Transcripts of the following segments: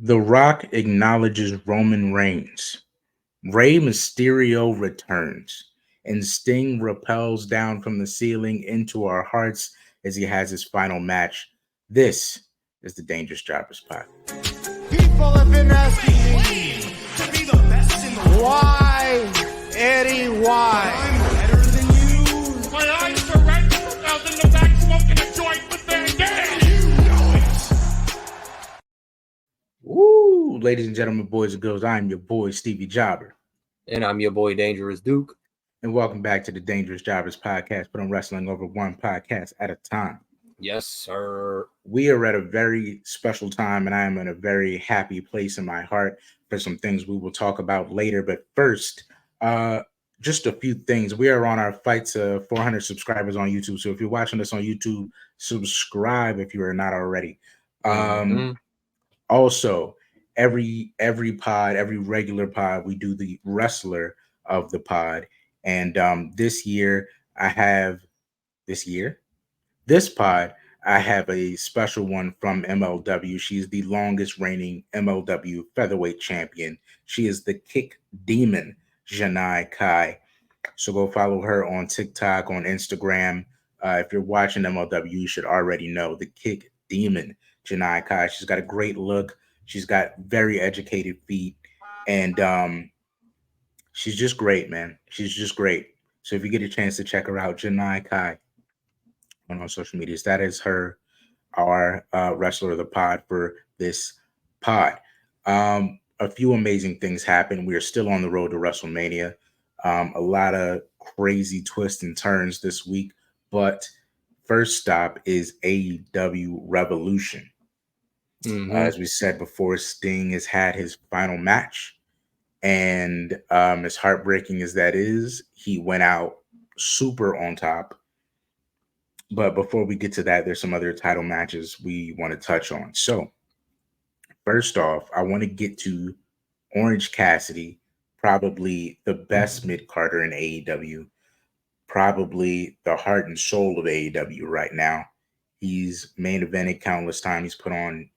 The Rock acknowledges Roman Reigns. Rey Mysterio returns. And Sting rappels down from the ceiling into our hearts as he has his final match. This is the Dangerous Jobbers Pod. People have been asking me to be the best in the world. Why, Eddie, why? I'm better than you. My eyes are red. I was in the back smoking a joint with Van Dam. You know it. Woo! Ladies and gentlemen, boys and girls, I'm your boy, Stevie Jobber. And I'm your boy, Dangerous Duke. And welcome back to the Dangerous Jobbers Podcast, but I'm wrestling over one podcast at a time. Yes, sir. We are at a very special time, and I am in a very happy place in my heart for some things we will talk about later. But first, just a few things. We are on our fight to 400 subscribers on YouTube. So if you're watching this on YouTube, subscribe if you are not already. Also, every pod, every regular pod, we do the wrestler of the pod. And this pod, I have a special one from MLW. She's the longest reigning MLW featherweight champion. She is the Kick Demon, Janai Kai. So go follow her on TikTok, on Instagram. If you're watching MLW, you should already know the Kick Demon, Janai Kai. She's got a great look. She's got very educated feet. And she's just great, man. She's just great. So if you get a chance to check her out, Janai Kai on social medias, that is our wrestler of the pod for this pod. A few amazing things happened. We are still on the road to WrestleMania. A lot of crazy twists and turns this week. But first stop is AEW Revolution. As we said before, Sting has had his final match. And as heartbreaking as that is, he went out super on top. But before we get to that, there's some other title matches we want to touch on. So first off, I want to get to Orange Cassidy, probably the best mid-carder in AEW, probably the heart and soul of AEW right now. He's main evented countless times. He's put on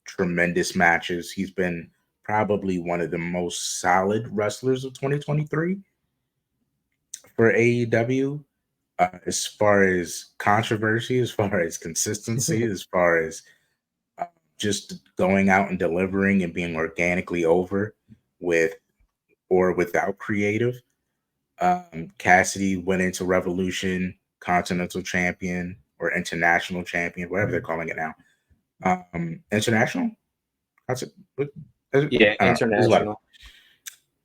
tremendous matches. He's been probably one of the most solid wrestlers of 2023 for AEW. As far as controversy, as far as consistency, as far as just going out and delivering and being organically over with or without creative. Cassidy went into Revolution, Continental Champion or International Champion, whatever they're calling it now. International? Yeah, international.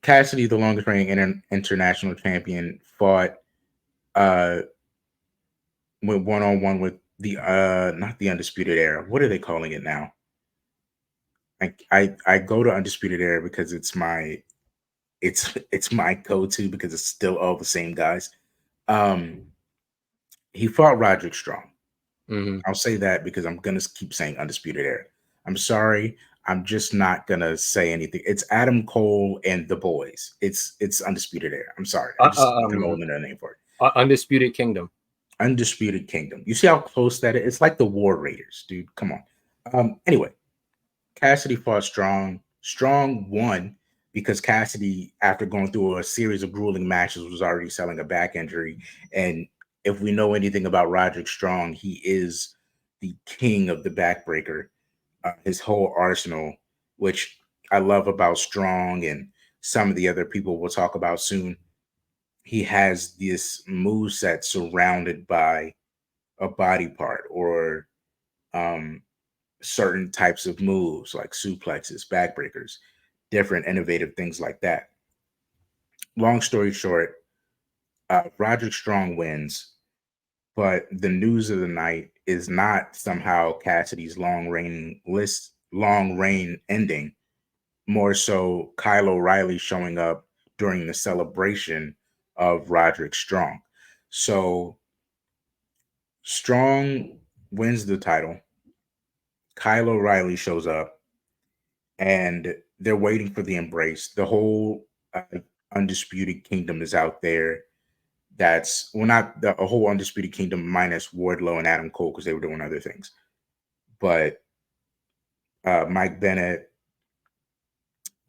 Cassidy, the longest reigning international champion, fought went one-on-one with the not the Undisputed Era. What are they calling it now? I go to Undisputed Era because it's my go-to because it's still all the same guys. He fought Roderick Strong. I'll say that because I'm gonna keep saying Undisputed Era. I'm sorry. I'm just not gonna say anything. It's Adam Cole and the boys. It's Undisputed Era. I'm sorry. I'm just holding a name for it. Undisputed Kingdom. Undisputed Kingdom. You see how close that is? It's like the War Raiders, dude. Come on. Anyway, Cassidy fought Strong. Strong won because Cassidy, after going through a series of grueling matches, was already selling a back injury. And if we know anything about Roderick Strong, he is the king of the backbreaker. His whole arsenal, which I love about Strong and some of the other people we'll talk about soon. He has this moveset surrounded by a body part or certain types of moves like suplexes, backbreakers, different innovative things like that. Long story short, Roderick Strong wins, but the news of the night is not somehow Cassidy's long reign ending, more so Kyle O'Reilly showing up during the celebration of Roderick Strong. So Strong wins the title. Kyle O'Reilly shows up and they're waiting for the embrace. The whole Undisputed Kingdom is out there. That's not a whole Undisputed Kingdom minus Wardlow and Adam Cole because they were doing other things. But Mike Bennett,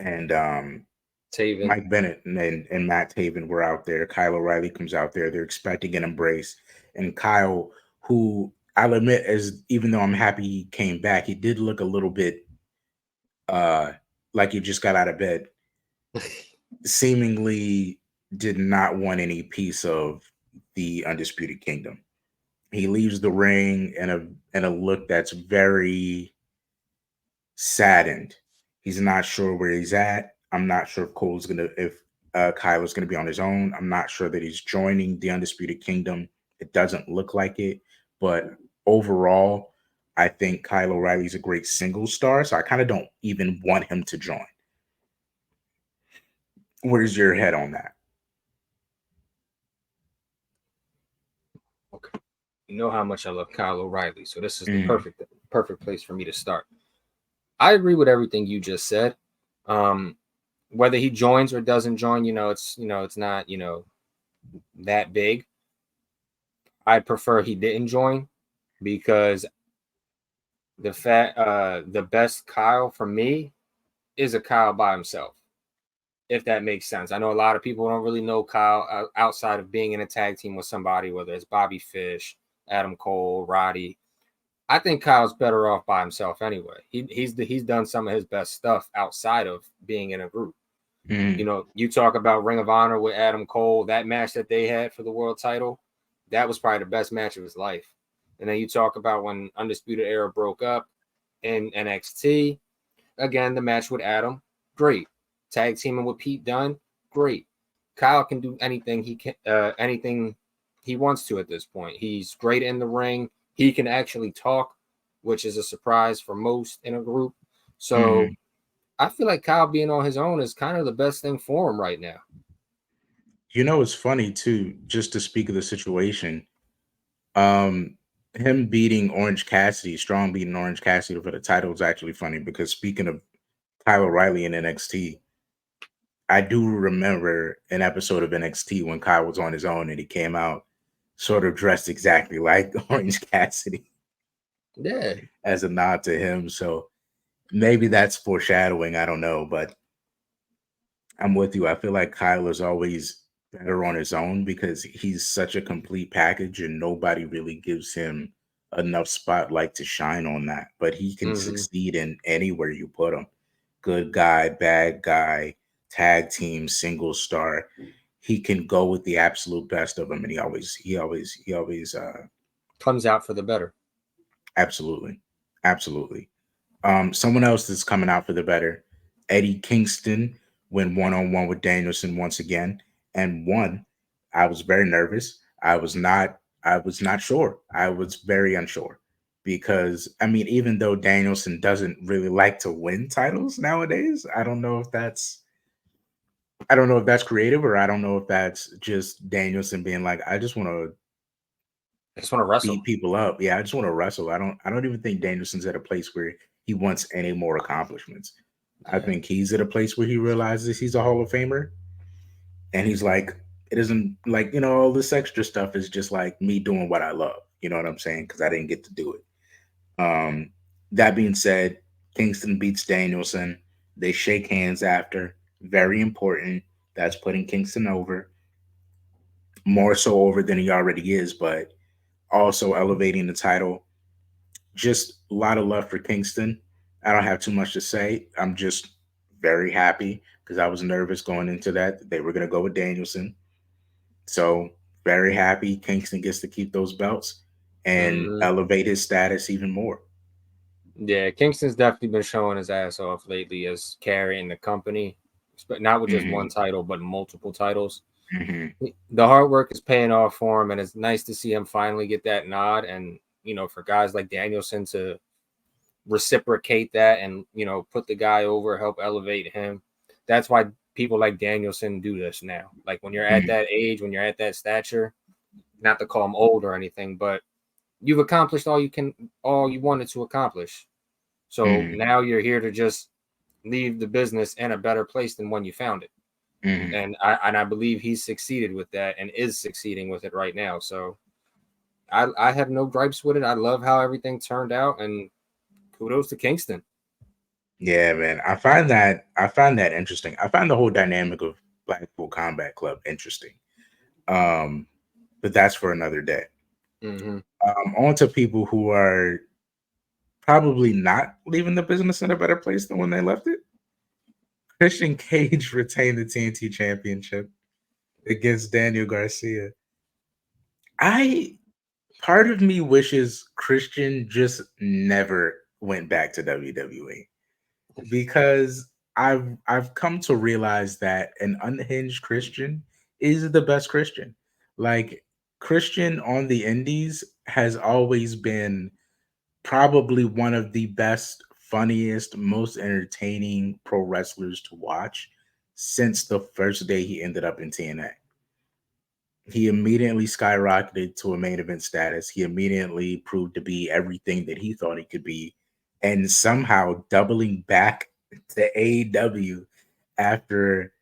and Taven. Mike Bennett and Matt Taven were out there. Kyle O'Reilly comes out there. They're expecting an embrace. And Kyle, who I'll admit, as even though I'm happy he came back, he did look a little bit like he just got out of bed. Seemingly did not want any piece of the Undisputed Kingdom. He leaves the ring in a look that's very saddened. He's not sure where he's at. I'm not sure if Kyle is gonna be on his own. I'm not sure that he's joining the Undisputed Kingdom. It doesn't look like it, but overall, I think Kyle O'Reilly's a great single star. So I kind of don't even want him to join. Where's your head on that? Okay. You know how much I love Kyle O'Reilly, so this is the perfect place for me to start. I agree with everything you just said. Whether he joins or doesn't join, it's not, that big. I'd prefer he didn't join because the best Kyle for me is a Kyle by himself, if that makes sense. I know a lot of people don't really know Kyle outside of being in a tag team with somebody, whether it's Bobby Fish, Adam Cole, Roddy. I think Kyle's better off by himself anyway. He's done some of his best stuff outside of being in a group. You talk about Ring of Honor with Adam Cole, that match that they had for the world title, that was probably the best match of his life. And then you talk about when Undisputed Era broke up in NXT, again, the match with Adam, great. Tag teaming with Pete Dunne, great. Kyle can do anything he wants to at this point. He's great in the ring. He can actually talk, which is a surprise for most in a group. So I feel like Kyle being on his own is kind of the best thing for him right now. It's funny too, just to speak of the situation. Him beating Orange Cassidy, Strong beating Orange Cassidy for the title is actually funny because speaking of Kyle O'Reilly in NXT, I do remember an episode of NXT when Kyle was on his own and he came out sort of dressed exactly like Orange Cassidy. Yeah. As a nod to him. So maybe that's foreshadowing. I don't know, but I'm with you. I feel like Kyle is always better on his own because he's such a complete package and nobody really gives him enough spotlight to shine on that. But he can succeed in anywhere you put him. Good guy, bad guy, tag team, single star. He can go with the absolute best of them, and he always comes out for the better. Absolutely. Someone else that's coming out for the better, Eddie Kingston went one-on-one with Danielson once again and won. I was very nervous. I was not sure. I was very unsure because even though Danielson doesn't really like to win titles nowadays, I don't know if that's creative or I don't know if that's just Danielson being like, I just want to wrestle, beat people up. Yeah, I just want to wrestle. I don't even think Danielson's at a place where he wants any more accomplishments. Yeah. I think he's at a place where he realizes he's a Hall of Famer. And he's like, it isn't like, all this extra stuff is just like me doing what I love. You know what I'm saying? Because I didn't get to do it. That being said, Kingston beats Danielson. They shake hands after. Very important. That's putting Kingston over. More so over than he already is, but also elevating the title. Just a lot of love for Kingston. I don't have too much to say. I'm just very happy because I was nervous going into that. They were going to go with Danielson. So very happy Kingston gets to keep those belts and elevate his status even more. Yeah, Kingston's definitely been showing his ass off lately as carrying the company, but not with just one title, but multiple titles. The hard work is paying off for him, and it's nice to see him finally get that nod. And for guys like Danielson to reciprocate that and put the guy over, help elevate him. That's why people like Danielson do this now. Like when you're at that age, when you're at that stature, not to call him old or anything, but you've accomplished all you wanted to accomplish. So now you're here to just leave the business in a better place than when you found it. And I believe he's succeeded with that and is succeeding with it right now. So I have no gripes with it. I love how everything turned out, and kudos to Kingston. Yeah, man. I find that interesting. I find the whole dynamic of Blackpool Combat Club interesting. Um, but that's for another day. Mm-hmm. On to people who are probably not leaving the business in a better place than when they left it. Christian Cage retained the TNT Championship against Daniel Garcia. I Part of me wishes Christian just never went back to WWE because I've come to realize that an unhinged Christian is the best Christian. Like Christian on the indies has always been probably one of the best, funniest, most entertaining pro wrestlers to watch since the first day he ended up in TNA. He immediately skyrocketed to a main event status. He immediately proved to be everything that he thought he could be, and somehow doubling back to AEW after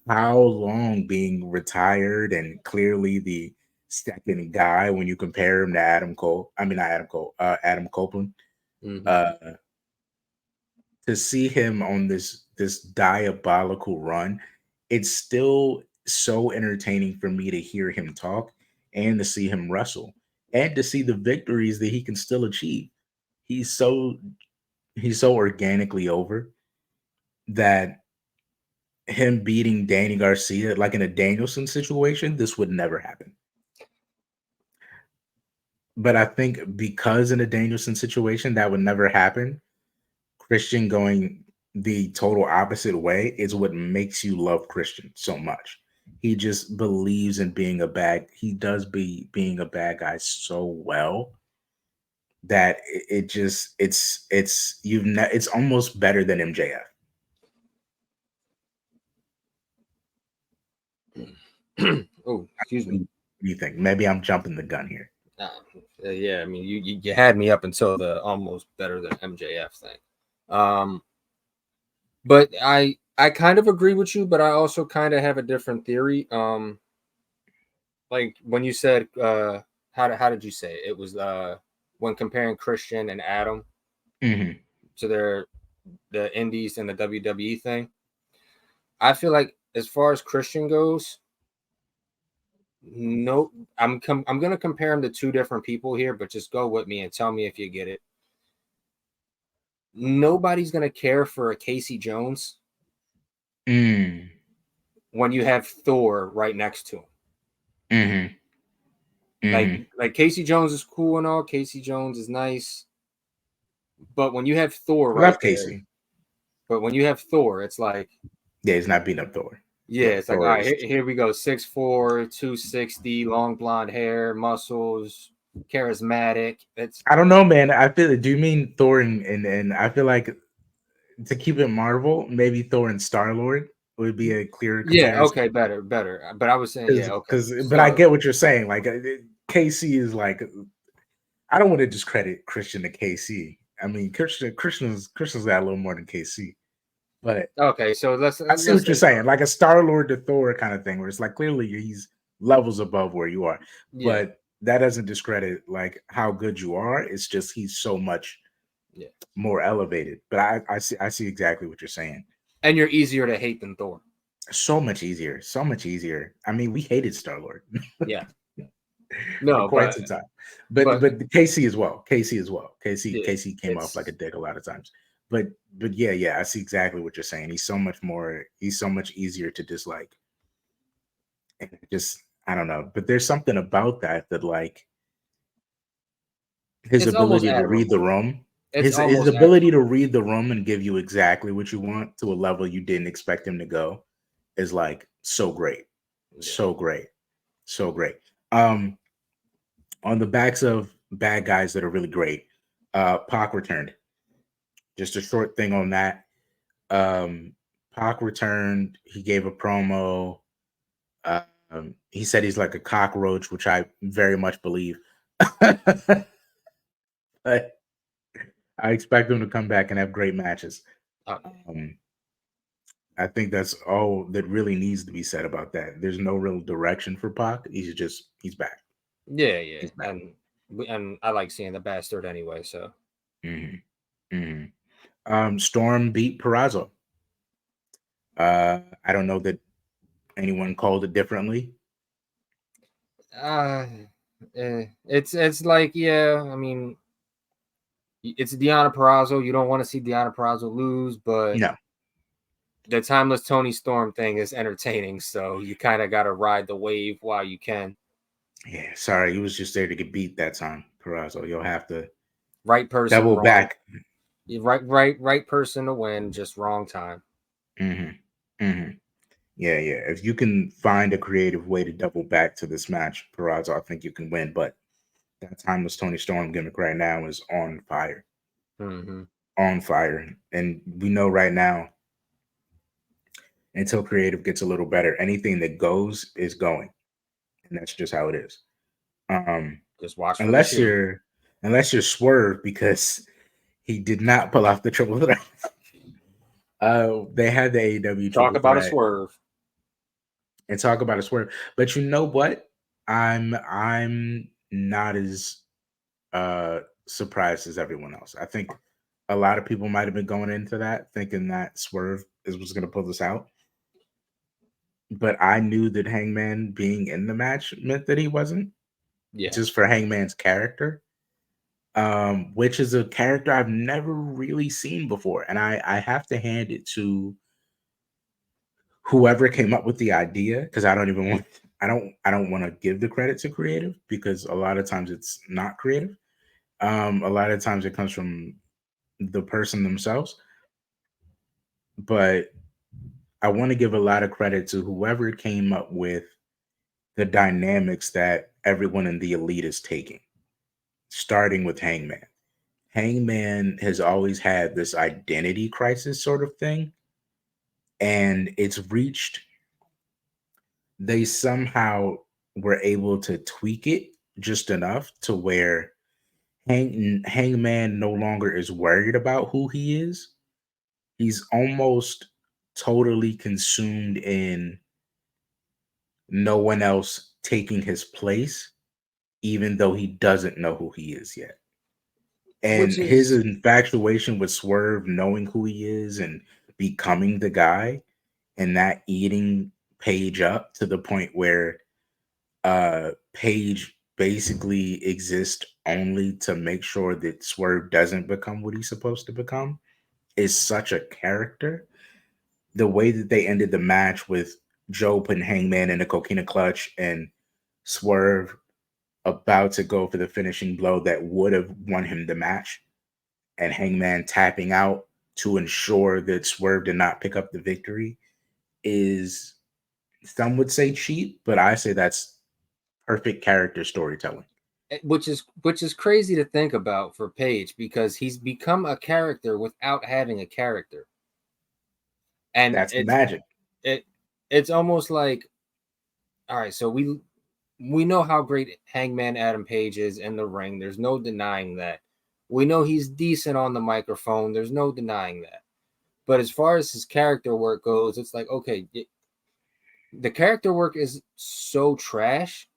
how long being retired and clearly the second guy when you compare him to Adam Cole. I mean, not Adam Cole, Adam Copeland. Mm-hmm. Uh, to see him on this diabolical run, it's still so entertaining for me to hear him talk and to see him wrestle and to see the victories that he can still achieve. He's so he's so organically over that him beating Danny Garcia like in a Danielson situation, this would never happen. But I think because in a Danielson situation that would never happen, Christian going the total opposite way is what makes you love Christian so much. He just believes in being a bad. He does being a bad guy so well that it just it's almost better than MJF. Oh, excuse me. What do you think? Maybe I'm jumping the gun here. Yeah, I mean, you had me up until the almost better than MJF thing. But I kind of agree with you, but I also kind of have a different theory. Like when you said how did you say it? It was when comparing Christian and Adam Mm-hmm. to the indies and the WWE thing. I feel like as far as Christian goes, no, I'm gonna compare him to two different people here, but just go with me and tell me if you get it. Nobody's gonna care for a Casey Jones Mm. when you have Thor right next to him. Mm-hmm. Mm-hmm. Like Casey Jones is cool and all. Casey Jones is nice, but when you have Thor I right love there, Casey. but when you have Thor, it's like, Yeah, he's not beating up Thor. yeah, it's like, all Thor right, is here we go, 6'4", 260, long blonde hair, muscles, charismatic. It's I don't know, man. I feel it. Do you mean Thor and I feel like to keep it Marvel, maybe Thor and Star Lord would be a clearer yeah, comparison. okay, better. But I was saying, yeah, okay. But I So get what you're saying. Like KC is like, I don't want to discredit Christian to KC. I mean, Christian's got a little more than KC, but okay, so I see let's what you're say saying. Thor. Like a Star Lord to Thor kind of thing, where it's like clearly he's levels above where you are, Yeah, but that doesn't discredit like how good you are. It's just he's so much yeah, more elevated. But I see exactly what you're saying. and you're easier to hate than Thor. So much easier. So much easier. I mean, we hated Star Lord Yeah, for no, quite some time. But but KC as well. KC as well. yeah, KC came off like a it's dick a lot of times. But yeah, I see exactly what you're saying. He's so much easier to dislike. And just I don't know. But there's something about that like his it's almost ability to read the admirable. room. It's His almost ability to admirable. read the room and give you exactly what you want to a level you didn't expect him to go is like so great. Yeah. So great. So great. Um on the backs of bad guys that are really great. Pac returned. Just a short thing on that. Um, Pac returned. He gave a promo. He said he's like a cockroach, which I very much believe. But I expect him to come back and have great matches. Okay. Um, I think that's all that really needs to be said about that. There's no real direction for Pac. He's back. Yeah, yeah, He's back. and I like seeing the bastard anyway. So Hmm. Hmm. Storm beat Peraza. I don't know that anyone called it differently. It's like, yeah, I mean, it's Deonna Purrazzo. You don't want to see Deonna Purrazzo lose, but No. the Timeless Tony Storm thing is entertaining, so you kind of got to ride the wave while you can. Yeah, sorry, he was just there to get beat that time, Peraza. You'll have to Right person, double wrong. back. Right person to win, just wrong time. Yeah. If you can find a creative way to double back to this match, Peraza, I think you can win. But that Timeless Tony Storm gimmick right now is on fire. On fire. And we know right now, until creative gets a little better, anything that goes is going. And that's just how it is. Just watch for unless you're Swerve, because he did not pull off the triple threat. They had the AEW talk triple about threat a swerve and talk about a swerve. But you know what? I'm not as surprised as everyone else. I think a lot of people might have been going into that thinking that Swerve was going to pull this out. But I knew that Hangman being in the match meant that he wasn't. Yeah. Just for Hangman's character. Which is a character I've never really seen before. And I have to hand it to whoever came up with the idea, because I don't want to give the credit to creative, because a lot of times it's not creative. A lot of times it comes from the person themselves. But I want to give a lot of credit to whoever came up with the dynamics that everyone in the elite is taking, starting with Hangman. Hangman has always had this identity crisis sort of thing, and they somehow were able to tweak it just enough to where Hangman no longer is worried about who he is. He's almost totally consumed in no one else taking his place, even though he doesn't know who he is yet. And his infatuation with Swerve, knowing who he is and becoming the guy, and that eating Paige up to the point where Paige basically exists only to make sure that Swerve doesn't become what he's supposed to become, is such a character. The way that they ended the match with Joe putting Hangman in a coquina clutch and Swerve about to go for the finishing blow that would have won him the match, and Hangman tapping out to ensure that Swerve did not pick up the victory, is, some would say, cheap, but I say that's perfect character storytelling. Which is crazy to think about for Paige, because he's become a character without having a character. And that's the magic. It's almost like, all right, so we know how great Hangman Adam Page is in the ring. There's no denying that. We know he's decent on the microphone. There's no denying that. But as far as his character work goes, it's like, okay, the character work is so trash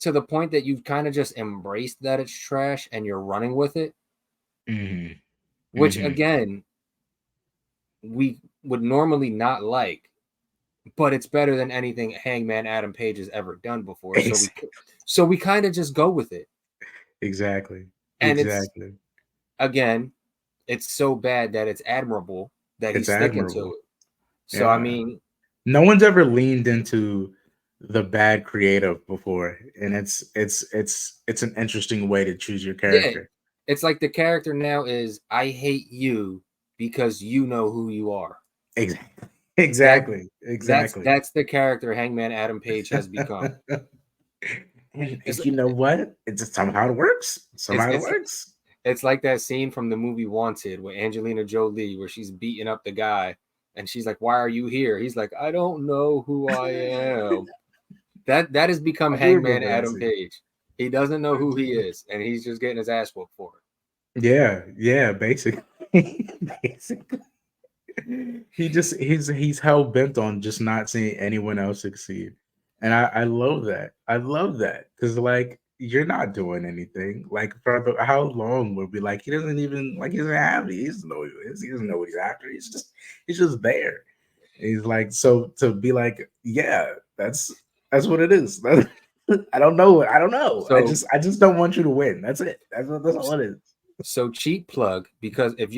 to the point that you've kind of just embraced that it's trash and you're running with it. Which, again, we would normally not like, but it's better than anything Hangman Adam Page has ever done before. So we kind of just go with it. Exactly. And it's so bad that it's admirable that he's sticking to it. So, yeah. I mean, no one's ever leaned into the bad creative before, and it's an interesting way to choose your character. Yeah. It's like the character now is, I hate you because you know who you are. Exactly. That's the character Hangman Adam Page has become. And you know what? It's just somehow it works. It works. It's like that scene from the movie Wanted with Angelina Jolie where she's beating up the guy and she's like, "Why are you here?" He's like, "I don't know who I am." That has become Hangman Adam Page. He doesn't know who he is, and he's just getting his ass whooped for it. Yeah, basically. He's hell bent on just not seeing anyone else succeed. And I love that. I love that. Because, like, you're not doing anything. Like for how long would be like he doesn't even like he doesn't have it. He doesn't know who he is. He doesn't know what he's after. He's just there. He's like, so to be like, yeah, that's what it is. I don't know. I don't know. So I just don't want you to win. That's it. That's all it is. so cheap plug, because if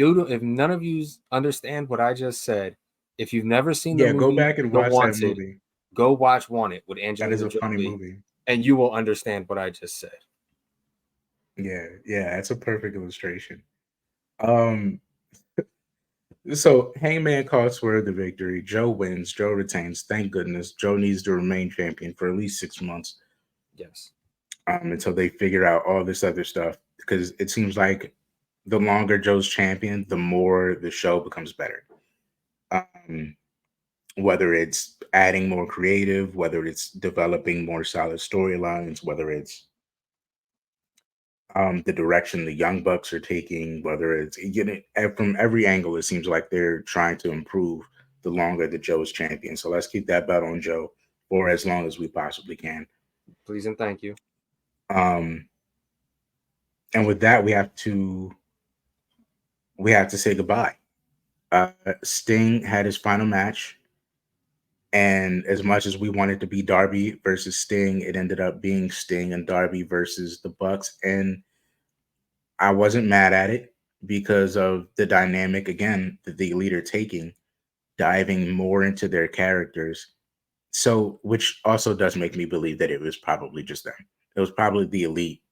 none of you understand what I just said, if you've never seen the Yeah, go movie back and The watch that Wanted, movie. go watch Wanted with That is Angelina a funny Jolie, movie. and you will understand what I just said. Yeah, yeah, that's a perfect illustration. Um, so Hangman costs Swerve the victory. Joe wins. Joe retains. Thank goodness. Joe needs to remain champion for at least 6 months. Yes. Until they figure out all this other stuff. Because it seems like the longer Joe's champion, the more the show becomes better. Um, whether it's adding more creative, whether it's developing more solid storylines, whether it's the direction the Young Bucks are taking, whether it's from every angle, it seems like they're trying to improve the longer the Joe's champion. So let's keep that belt on Joe for as long as we possibly can. Please and thank you. Um, and with that, we have to say goodbye. Sting had his final match, and as much as we wanted to be Darby versus Sting, it ended up being Sting and Darby versus the Bucks, and I wasn't mad at it because of the dynamic again that the Elite are taking, diving more into their characters. So, which also does make me believe that it was probably just them. It was probably the Elite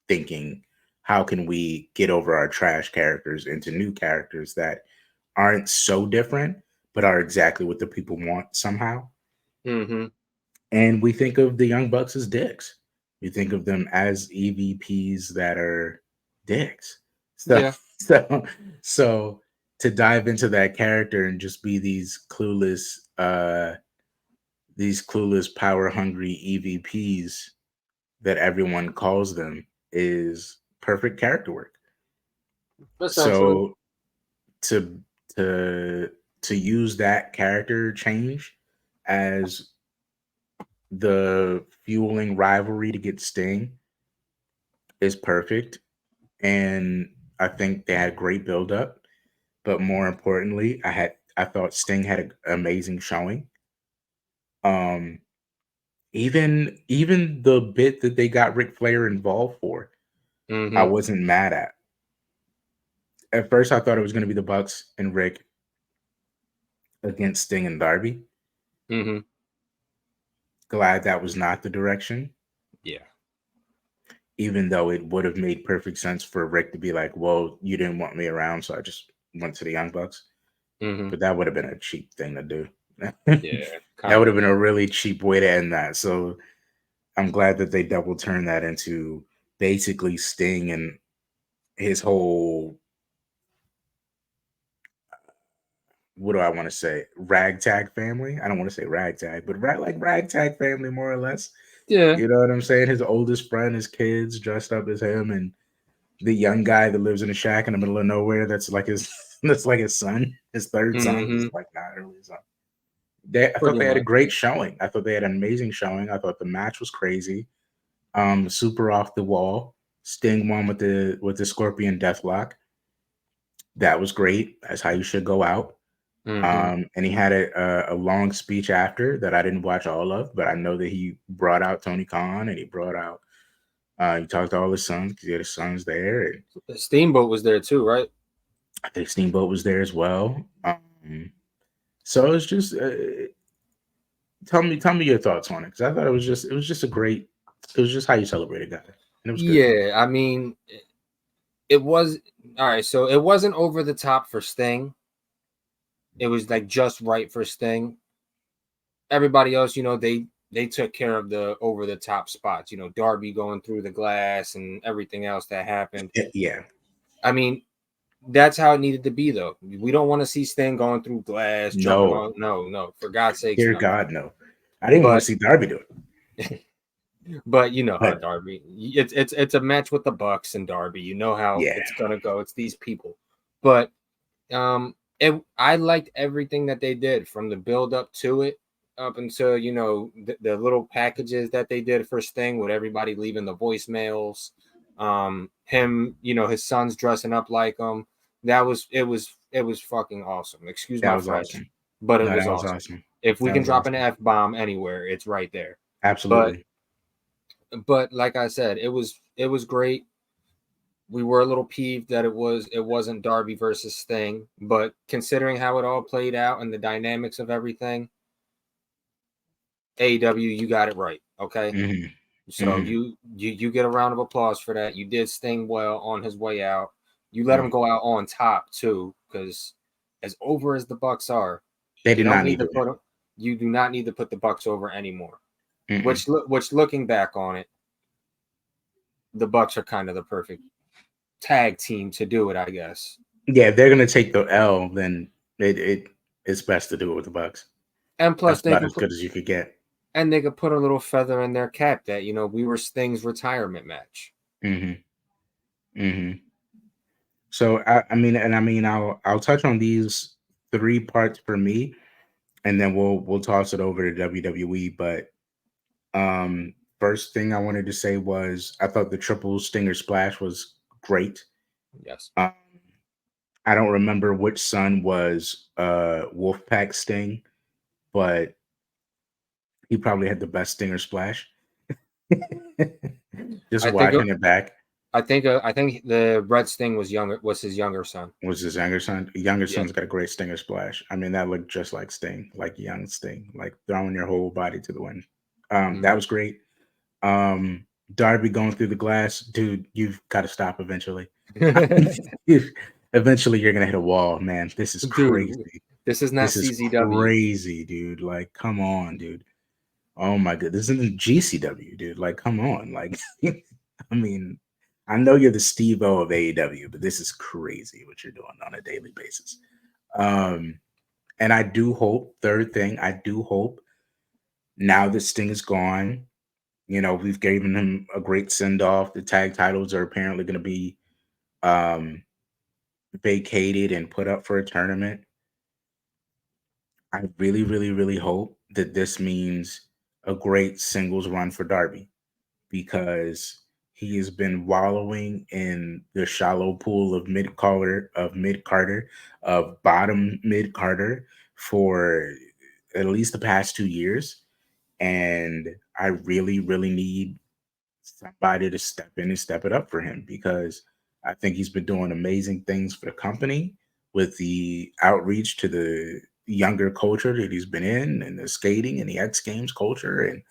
thinking, how can we get over our trash characters into new characters that aren't so different, but are exactly what the people want somehow? Mm-hmm. And we think of the Young Bucks as dicks. We think of them as EVPs that are dicks. So, Yeah. so, so to dive into that character and just be these clueless, power hungry EVPs that everyone calls them is perfect character work. Essentially. So to to to use that character change as the fueling rivalry to get Sting is perfect. And I think they had great build up. But more importantly, I thought Sting had an amazing showing. Um even the bit that they got Ric Flair involved for, I Mm-hmm. wasn't mad at. At first I thought it was gonna be the Bucks and Rick against Sting and Darby. Mm-hmm. Glad that was not the direction. Yeah. Even though it would have made perfect sense for Rick to be like, well, you didn't want me around, so I just went to the Young Bucks. Mm-hmm. But that would have been a cheap thing to do. Yeah. That would Kind have been of. a really cheap way to end that. So I'm glad that they double turned that into basically Sting and his whole, what do I want to say? Ragtag family. I don't want to say ragtag, but ragtag family, more or less. Yeah. You know what I'm saying? His oldest friend, his kids dressed up as him, and the young guy that lives in a shack in the middle of nowhere. That's like his that's like his son, his third son. Mm-hmm. He's like not really his son. I thought Pretty they had a much. great showing. I thought they had an amazing showing. I thought the match was crazy. Super off the wall. Sting won with the Scorpion Deathlock. That was great. That's how you should go out. Mm-hmm. And he had a long speech after that I didn't watch all of, but I know that he brought out Tony Khan and he brought out he talked to all his sons because he had his sons there. And Steamboat was there too, right? I think Steamboat was there as well. So it's just tell me your thoughts on it because I thought it was just a great it was just how you celebrate a guy and it was good. Yeah. I mean, it was all right. So it wasn't over the top for Sting. It was like just right for Sting. Everybody else, they took care of the over the top spots. Darby going through the glass and everything else that happened. Yeah, I mean, that's how it needed to be, though. We don't want to see Sting going through glass, jumping no, on. No, no, for God's sakes, dear no. God, no. I didn't want But to see Darby do it. but you know how But Darby. It's a match with the Bucks and Darby. You know how yeah, it's gonna go. It's these people. But I liked everything that they did from the build up to it. up until, you know, the little packages that they did for Sting with everybody leaving the voicemails, him, you know, his son's dressing up like him. It was fucking awesome. Excuse That my was French, awesome. but it No, was that was awesome. awesome. If we That can was drop an awesome. F-bomb anywhere, it's right there. Absolutely. But like I said, it was great. We were a little peeved that it wasn't Darby versus Sting, but considering how it all played out and the dynamics of everything, AEW, you got it right. Okay. Mm-hmm. So Mm-hmm. you get a round of applause for that. You did Sting well on his way out. You let him go out on top too, because as over as the Bucks are, They you did don't not need need to to put them. You do not need to put the Bucks over anymore. win. Which looking back on it, the Bucks are kind of the perfect tag team to do it, I guess. Yeah, if they're gonna take the L, then it's best to do it with the Bucks. And plus That's they about can as good as you could get. and they could put a little feather in their cap that, you know, we were Sting's retirement match. Mm-hmm. Mm-hmm. So I mean, I'll touch on these 3 parts for me, and then we'll toss it over to WWE. But first thing I wanted to say was I thought the triple stinger splash was great. Yes. I don't remember which son was Wolfpack Sting, but he probably had the best stinger splash. Just I think watching it back. I think the Red Sting was his younger son. Was his younger son? Younger Yeah. son's got a great stinger splash. I mean, that looked just like Sting, like young Sting, like throwing your whole body to the wind. That was great. Darby going through the glass, dude. You've got to stop eventually. Eventually, you're gonna hit a wall, man. This is crazy. Dude, this is not This is CZW. crazy, dude. Like, come on, dude. Oh my god, this isn't GCW, dude. Like, come on. Like, I mean, I know you're the Steve-O of AEW, but this is crazy what you're doing on a daily basis. And I do hope, third thing, I do hope now that Sting is gone, you know, we've given him a great send-off. The tag titles are apparently going to be vacated and put up for a tournament. I really, really, really hope that this means a great singles run for Darby, because he has been wallowing in the shallow pool of bottom mid Carter for at least the past 2 years. And I really, really need somebody to step in and step it up for him, because I think he's been doing amazing things for the company with the outreach to the younger culture that he's been in, and the skating and the X Games culture, and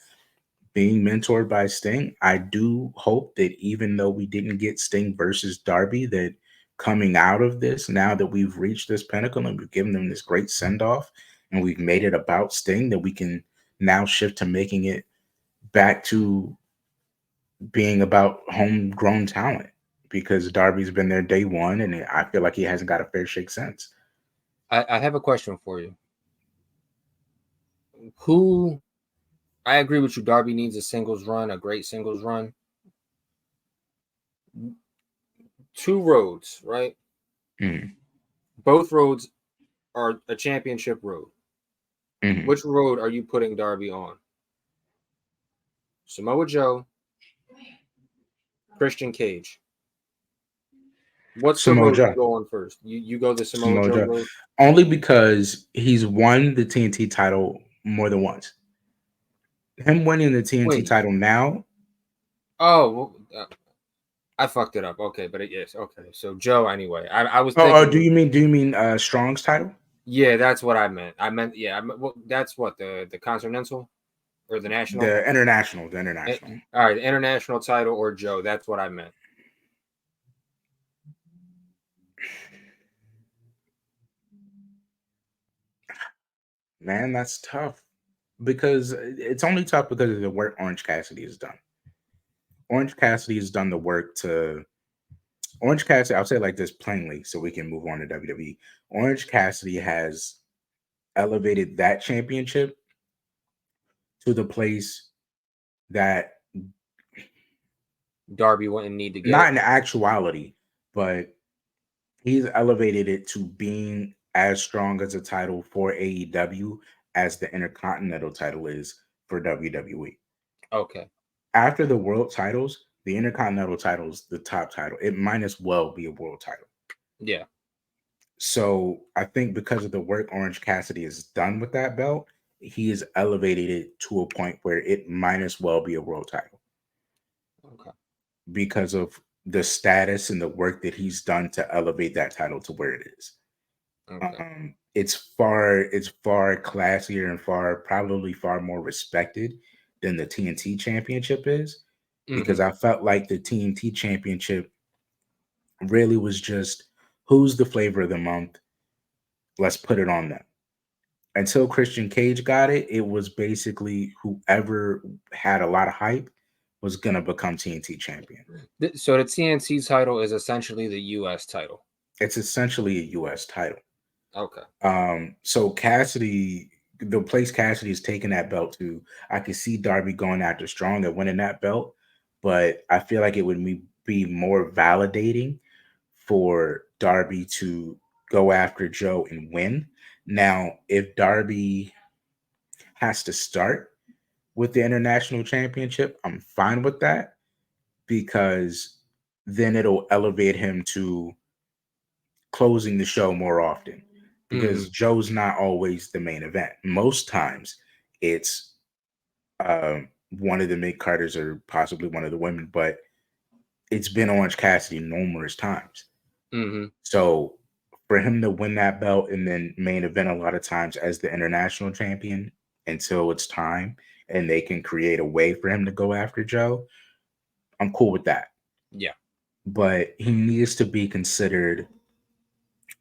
being mentored by Sting. I do hope that even though we didn't get Sting versus Darby, that coming out of this, now that we've reached this pinnacle and we've given them this great send off and we've made it about Sting, that we can now shift to making it back to being about homegrown talent, because Darby's been there day one and I feel like he hasn't got a fair shake since. I have a question for you. Who I agree with you. Darby needs a singles run, a great singles run. 2 roads, right? Mm-hmm. Both roads are a championship road. Mm-hmm. Which road are you putting Darby on? Samoa Joe, Christian Cage. What's Samoa the road Joe. you go on first? You go the Samoa Joe road? Only because he's won the TNT title more than once. Him winning the TNT title now. Oh, well, I fucked it up. Okay, but yes, okay. So Joe, anyway, I was thinking. Oh, do you mean Strong's title? Yeah, that's what I meant. Well, that's what the Continental or the National, the International. All right, the International title or Joe. That's what I meant. Man, that's tough, because it's only tough because of the work Orange Cassidy has done. Orange Cassidy has done the work to. Orange Cassidy, I'll say it like this plainly so we can move on to WWE. Orange Cassidy has elevated that championship to the place that Darby wouldn't need to get. Not in actuality, but he's elevated it to being as strong as a title for AEW as the Intercontinental title is for WWE. Okay. After the world titles, the Intercontinental title is the top title. It might as well be a world title. Yeah. So I think because of the work Orange Cassidy has done with that belt, he has elevated it to a point where it might as well be a world title Okay. because of the status and the work that he's done to elevate that title to where it is. Okay. It's far classier and probably far more respected than the TNT Championship is, because Mm-hmm. I felt like the TNT Championship really was just who's the flavor of the month. Let's put it on them. Until Christian Cage got it, it was basically whoever had a lot of hype was gonna become TNT champion. So the TNT title is essentially the US title. It's essentially a US title. Okay. So Cassidy, the place Cassidy's taking that belt to, I could see Darby going after Strong and winning that belt, but I feel like it would be more validating for Darby to go after Joe and win. Now, if Darby has to start with the international championship, I'm fine with that because then it'll elevate him to closing the show more often, Mm-hmm. because Joe's not always the main event. Most times it's one of the mid carders or possibly one of the women, but it's been Orange Cassidy numerous times. Mm-hmm. So for him to win that belt and then main event a lot of times as the international champion until it's time and they can create a way for him to go after Joe, I'm cool with that. Yeah. But he needs to be considered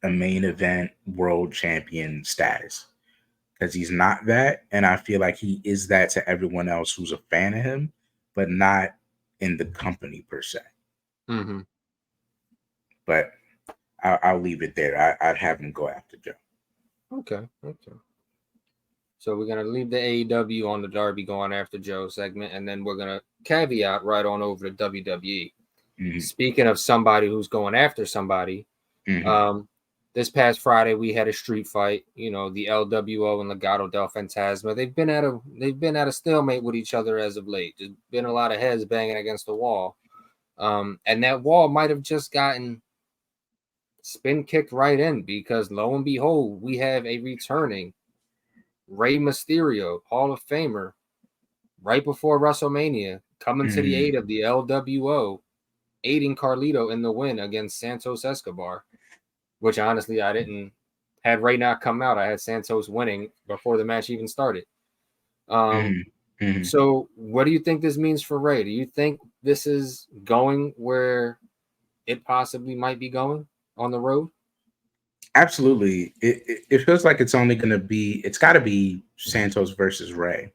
a main event world champion status because he's not that. And I feel like he is that to everyone else who's a fan of him, but not in the company per se. Mm-hmm. But I'll leave it there. I'd have him go after Joe. Okay. Okay. So we're gonna leave the AEW on the Darby going after Joe segment, and then we're gonna caveat right on over to WWE. Mm-hmm. Speaking of somebody who's going after somebody, Mm-hmm. this past Friday we had a street fight. You know, the LWO and Legado del Fantasma. They've been at a stalemate with each other as of late. There's been a lot of heads banging against the wall, and that wall might have just gotten spin kicked right in because lo and behold, we have a returning Rey Mysterio, Hall of Famer, right before WrestleMania, coming to the aid of the LWO, aiding Carlito in the win against Santos Escobar, which honestly I didn't. Had Rey not come out, I had Santos winning before the match even started. Mm-hmm. So what do you think this means for Rey? Do you think this is going where it possibly might be going on the road? Absolutely. It feels like it's only going to be, it's got to be Santos versus Rey.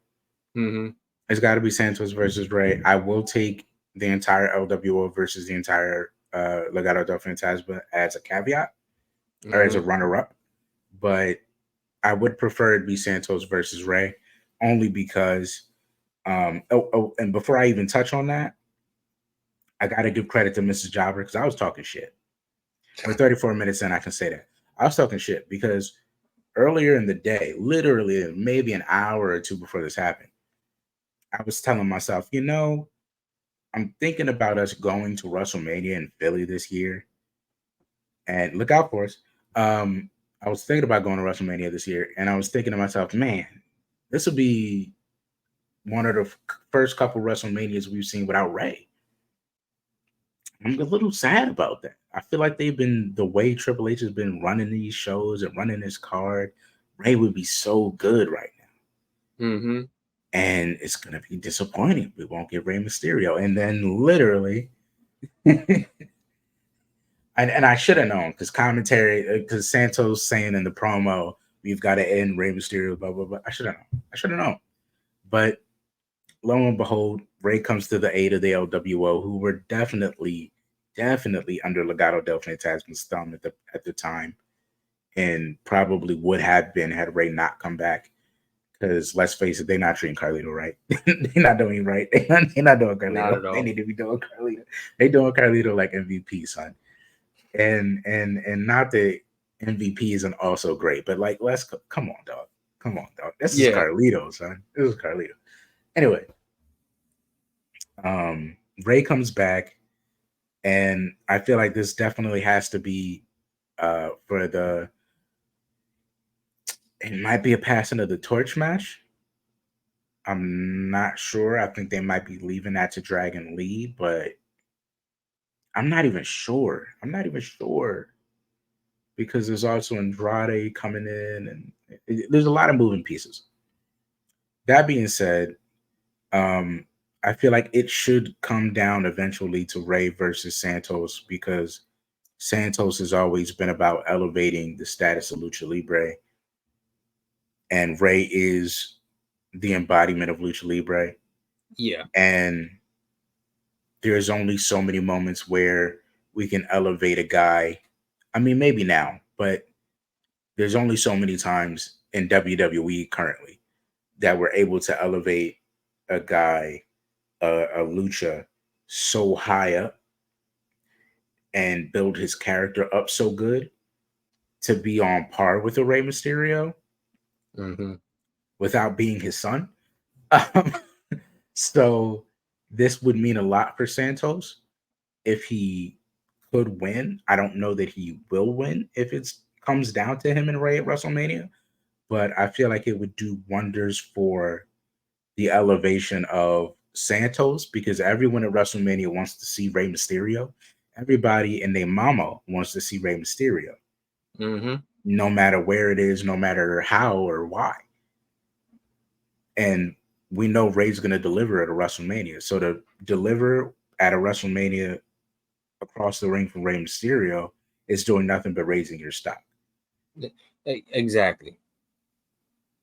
Mm-hmm. It's got to be Santos versus Rey. I will take the entire LWO versus the entire Legado del Fantasma as a caveat or as a runner up, but I would prefer it be Santos versus Rey only because, and before I even touch on that, I got to give credit to Mrs. Jobber because I was talking shit. We're 34 minutes in, I can say that. I was talking shit because earlier in the day, literally maybe an hour or two before this happened, I was telling myself, I'm thinking about us going to WrestleMania in Philly this year. And look out for us. I was thinking about going to WrestleMania this year, and I was thinking to myself, man, this will be one of the first couple WrestleManias we've seen without Rey. I'm a little sad about that. I feel like the way Triple H has been running these shows and running this card, Rey would be so good right now. Mm-hmm. And it's going to be disappointing. We won't get Rey Mysterio. And then literally, and I should have known because Santos saying in the promo, we've got to end Rey Mysterio, blah, blah, blah. I should have known. But lo and behold, Rey comes to the aid of the LWO, who were definitely under Legado del Fantasma's thumb at the time, and probably would have been had Rey not come back. Because let's face it, they're not treating Carlito right. They're not doing it right. They're not doing Carlito. Not at all. They need to be doing Carlito. They doing Carlito like MVP, son. And not that MVP isn't also great, but like come on, dog. Come on, dog. This is Yeah. Carlito, son. This is Carlito. Anyway, Rey comes back, and I feel like this definitely has to be for the. It might be a passing of the torch match. I'm not sure. I think they might be leaving that to Dragon Lee, but I'm not even sure. Because there's also Andrade coming in, and there's a lot of moving pieces. That being said, I feel like it should come down eventually to Rey versus Santos, because Santos has always been about elevating the status of Lucha Libre, and Rey is the embodiment of Lucha Libre. Yeah. And there's only so many moments where we can elevate a guy. I mean, maybe now, but there's only so many times in WWE currently that we're able to elevate a guy, a lucha, so high up and build his character up so good to be on par with a Rey Mysterio without being his son. So this would mean a lot for Santos if he could win. I don't know that he will win if it comes down to him and Rey at WrestleMania, but I feel like it would do wonders for the elevation of Santos, because everyone at WrestleMania wants to see Rey Mysterio. Everybody and their mama wants to see Rey Mysterio, no matter where it is, no matter how or why. And we know Rey's going to deliver at a WrestleMania. So to deliver at a WrestleMania across the ring from Rey Mysterio is doing nothing but raising your stock. Exactly.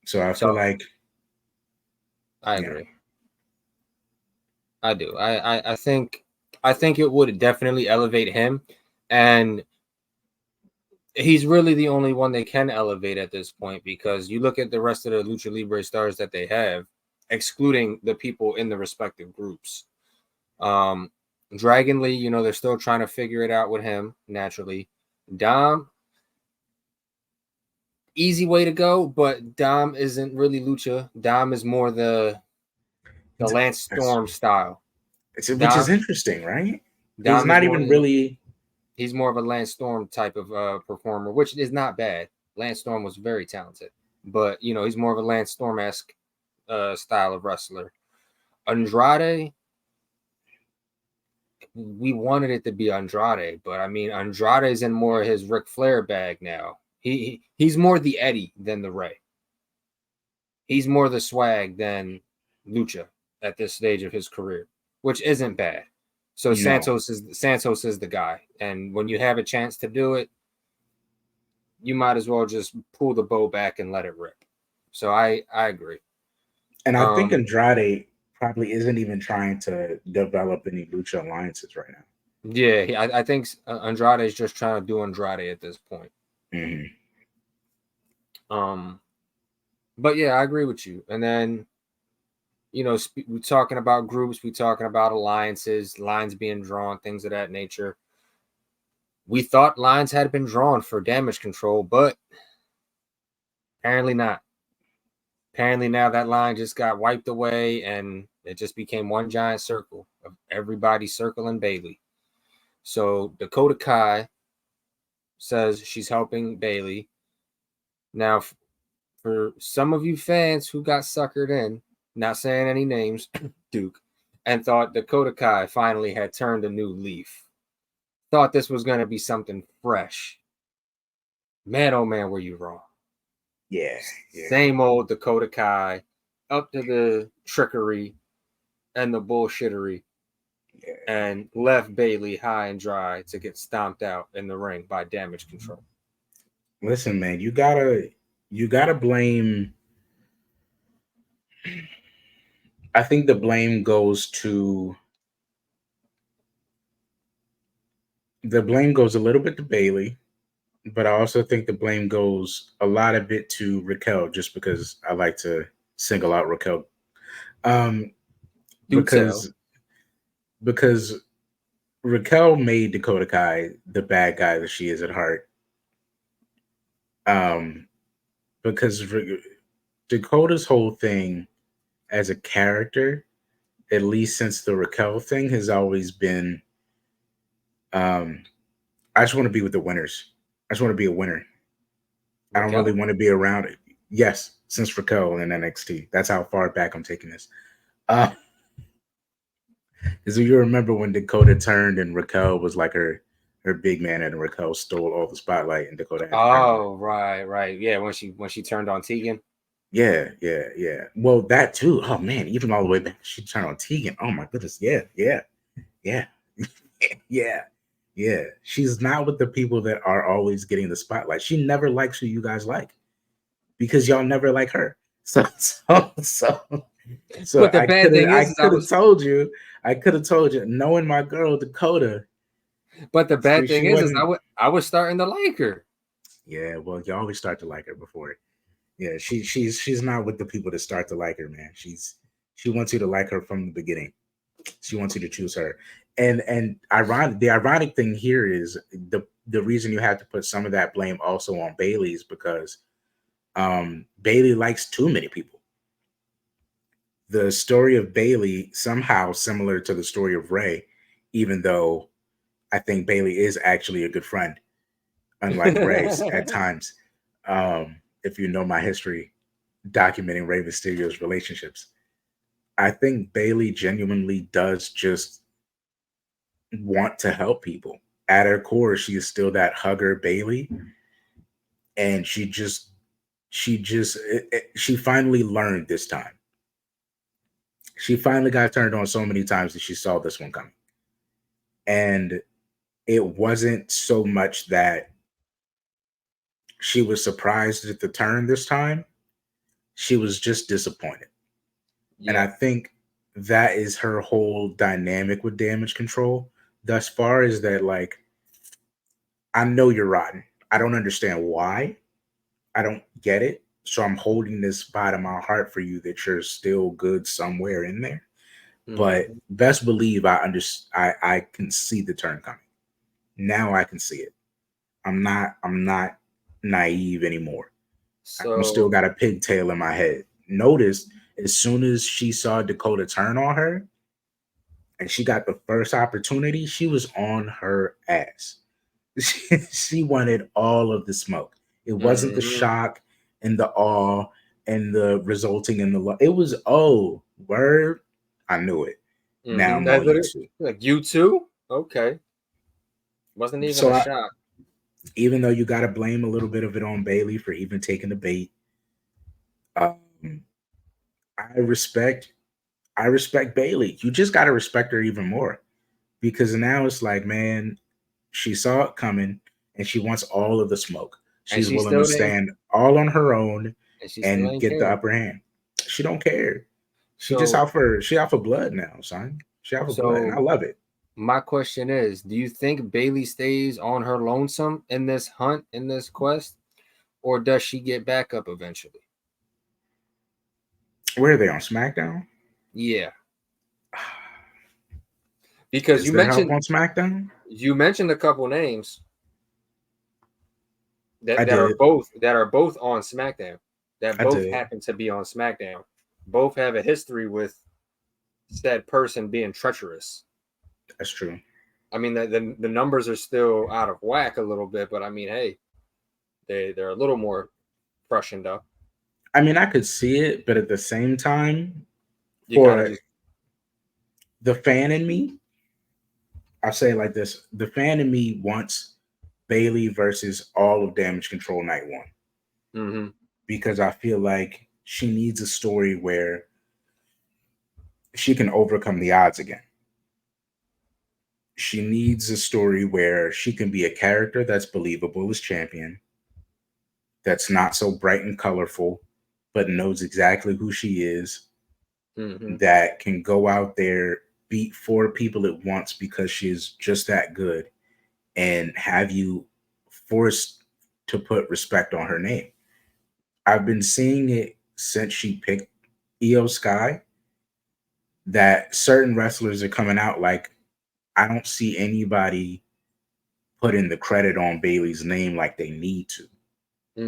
So I feel like I agree. I do. I think it would definitely elevate him, and he's really the only one they can elevate at this point, because you look at the rest of the Lucha Libre stars that they have, excluding the people in the respective groups. Dragon Lee, they're still trying to figure it out with him, naturally. Dom, easy way to go, but Dom isn't really Lucha. Dom is more the Lance Storm style. Which is interesting, right? Dom he's not even really... He's more of a Lance Storm type of performer, which is not bad. Lance Storm was very talented, but he's more of a Lance Storm-esque style of wrestler. Andrade, we wanted it to be Andrade, but I mean, Andrade's in more of his Ric Flair bag now. He's more the Eddie than the Rey. He's more the swag than Lucha at this stage of his career, which isn't bad. So Santos is the guy, and when you have a chance to do it, you might as well just pull the bow back and let it rip. So I agree. And I think Andrade probably isn't even trying to develop any Lucha alliances right now. Yeah, I think Andrade is just trying to do Andrade at this point. But yeah, I agree with you. And then, we're talking about groups, we're talking about alliances, lines being drawn, things of that nature. We thought lines had been drawn for Damage Control, but apparently not. Apparently now that line just got wiped away, and it just became one giant circle of everybody circling Bayley. So Dakota Kai says she's helping Bayley. Now, for some of you fans who got suckered in, not saying any names, Duke, and thought Dakota Kai finally had turned a new leaf, thought this was going to be something fresh. Man, oh man, were you wrong. Yeah. Same old Dakota Kai, up to the trickery and the bullshittery, and left Bayley high and dry to get stomped out in the ring by Damage Control. Listen, man, you gotta blame. I think the blame goes a little bit to Bayley, but I also think the blame goes a lot of it to Raquel, just because I like to single out Raquel. Because Raquel made Dakota Kai the bad guy that she is at heart. Because Dakota's whole thing as a character, at least since the Raquel thing, has always been, um, I just want to be with the winners. I just want to be a winner. I don't really Raquel? want to be around it. Yes, since Raquel in NXT. That's how far back I'm taking this. Uh, so you remember when Dakota turned and Raquel was like her big man, and Raquel stole all the spotlight, and Dakota had to turn on her. Oh, right. Yeah, when she turned on Tegan. Yeah. Well, that too. Oh man, even all the way back, she turned on Tegan. Oh my goodness. Yeah. Yeah. She's not with the people that are always getting the spotlight. She never likes who you guys like because y'all never like her. So But the I bad could have thing is I could have told you, knowing my girl Dakota. but the bad she thing is wasn't. I was starting to like her. Yeah, well, you always start to like her before. Yeah, she's not with the people that start to like her, man. She wants you to like her from the beginning. She wants you to choose her. And the ironic thing here is the reason you have to put some of that blame also on Bayley is because Bayley likes too many people. The story of Bayley somehow similar to the story of Rey, even though I think Bayley is actually a good friend, unlike Rey's at times. If you know my history documenting Rey Mysterio's relationships, I think Bayley genuinely does just want to help people. At her core, she is still that hugger Bayley, and she finally learned this time. She finally got turned on so many times that she saw this one coming. And it wasn't so much that she was surprised at the turn this time. She was just disappointed. Yeah. And I think that is her whole dynamic with Damage Control thus far, is that, like, I know you're rotten. I don't understand why. I don't get it. So I'm holding this spot in my heart for you that you're still good somewhere in there. But best believe I can see the turn coming. Now I can see it. I'm not naive anymore. So I'm still got a pigtail in my head. Notice as soon as she saw Dakota turn on her and she got the first opportunity, she was on her ass. She wanted all of the smoke. It wasn't the shock and the awe and the resulting in the it was, oh, word. I knew it. Now I'm on YouTube. Like you too? Okay. Wasn't even a shock. Even though you got to blame a little bit of it on Bayley for even taking the bait, I respect Bayley. You just got to respect her even more, because now it's like, man, she saw it coming and she wants all of the smoke. She's willing to stand all on her own and get the upper hand. She don't care. She just out for blood now, son. She out for blood, and I love it. My question is, do you think Bayley stays on her lonesome in this hunt, in this quest, or does she get back up eventually? Where are they, on SmackDown? Yeah. Because you mentioned help on SmackDown. You mentioned a couple names that are both on SmackDown. That both happen to be on SmackDown. Both have a history with said person being treacherous. That's true. I mean, the numbers are still out of whack a little bit, but I mean, hey, they're a little more freshened up. I mean, I could see it, but at the same time, for the fan in me, I'll say it like this: the fan in me wants Bayley versus all of Damage Control night one, because I feel like she needs a story where she can overcome the odds again. She needs a story where she can be a character that's believable as champion, that's not so bright and colorful, but knows exactly who she is, that can go out there, beat 4 people at once because she is just that good, and have you forced to put respect on her name. I've been seeing it since she picked Io Sky, that certain wrestlers are coming out like, I don't see anybody putting the credit on Bayley's name like they need to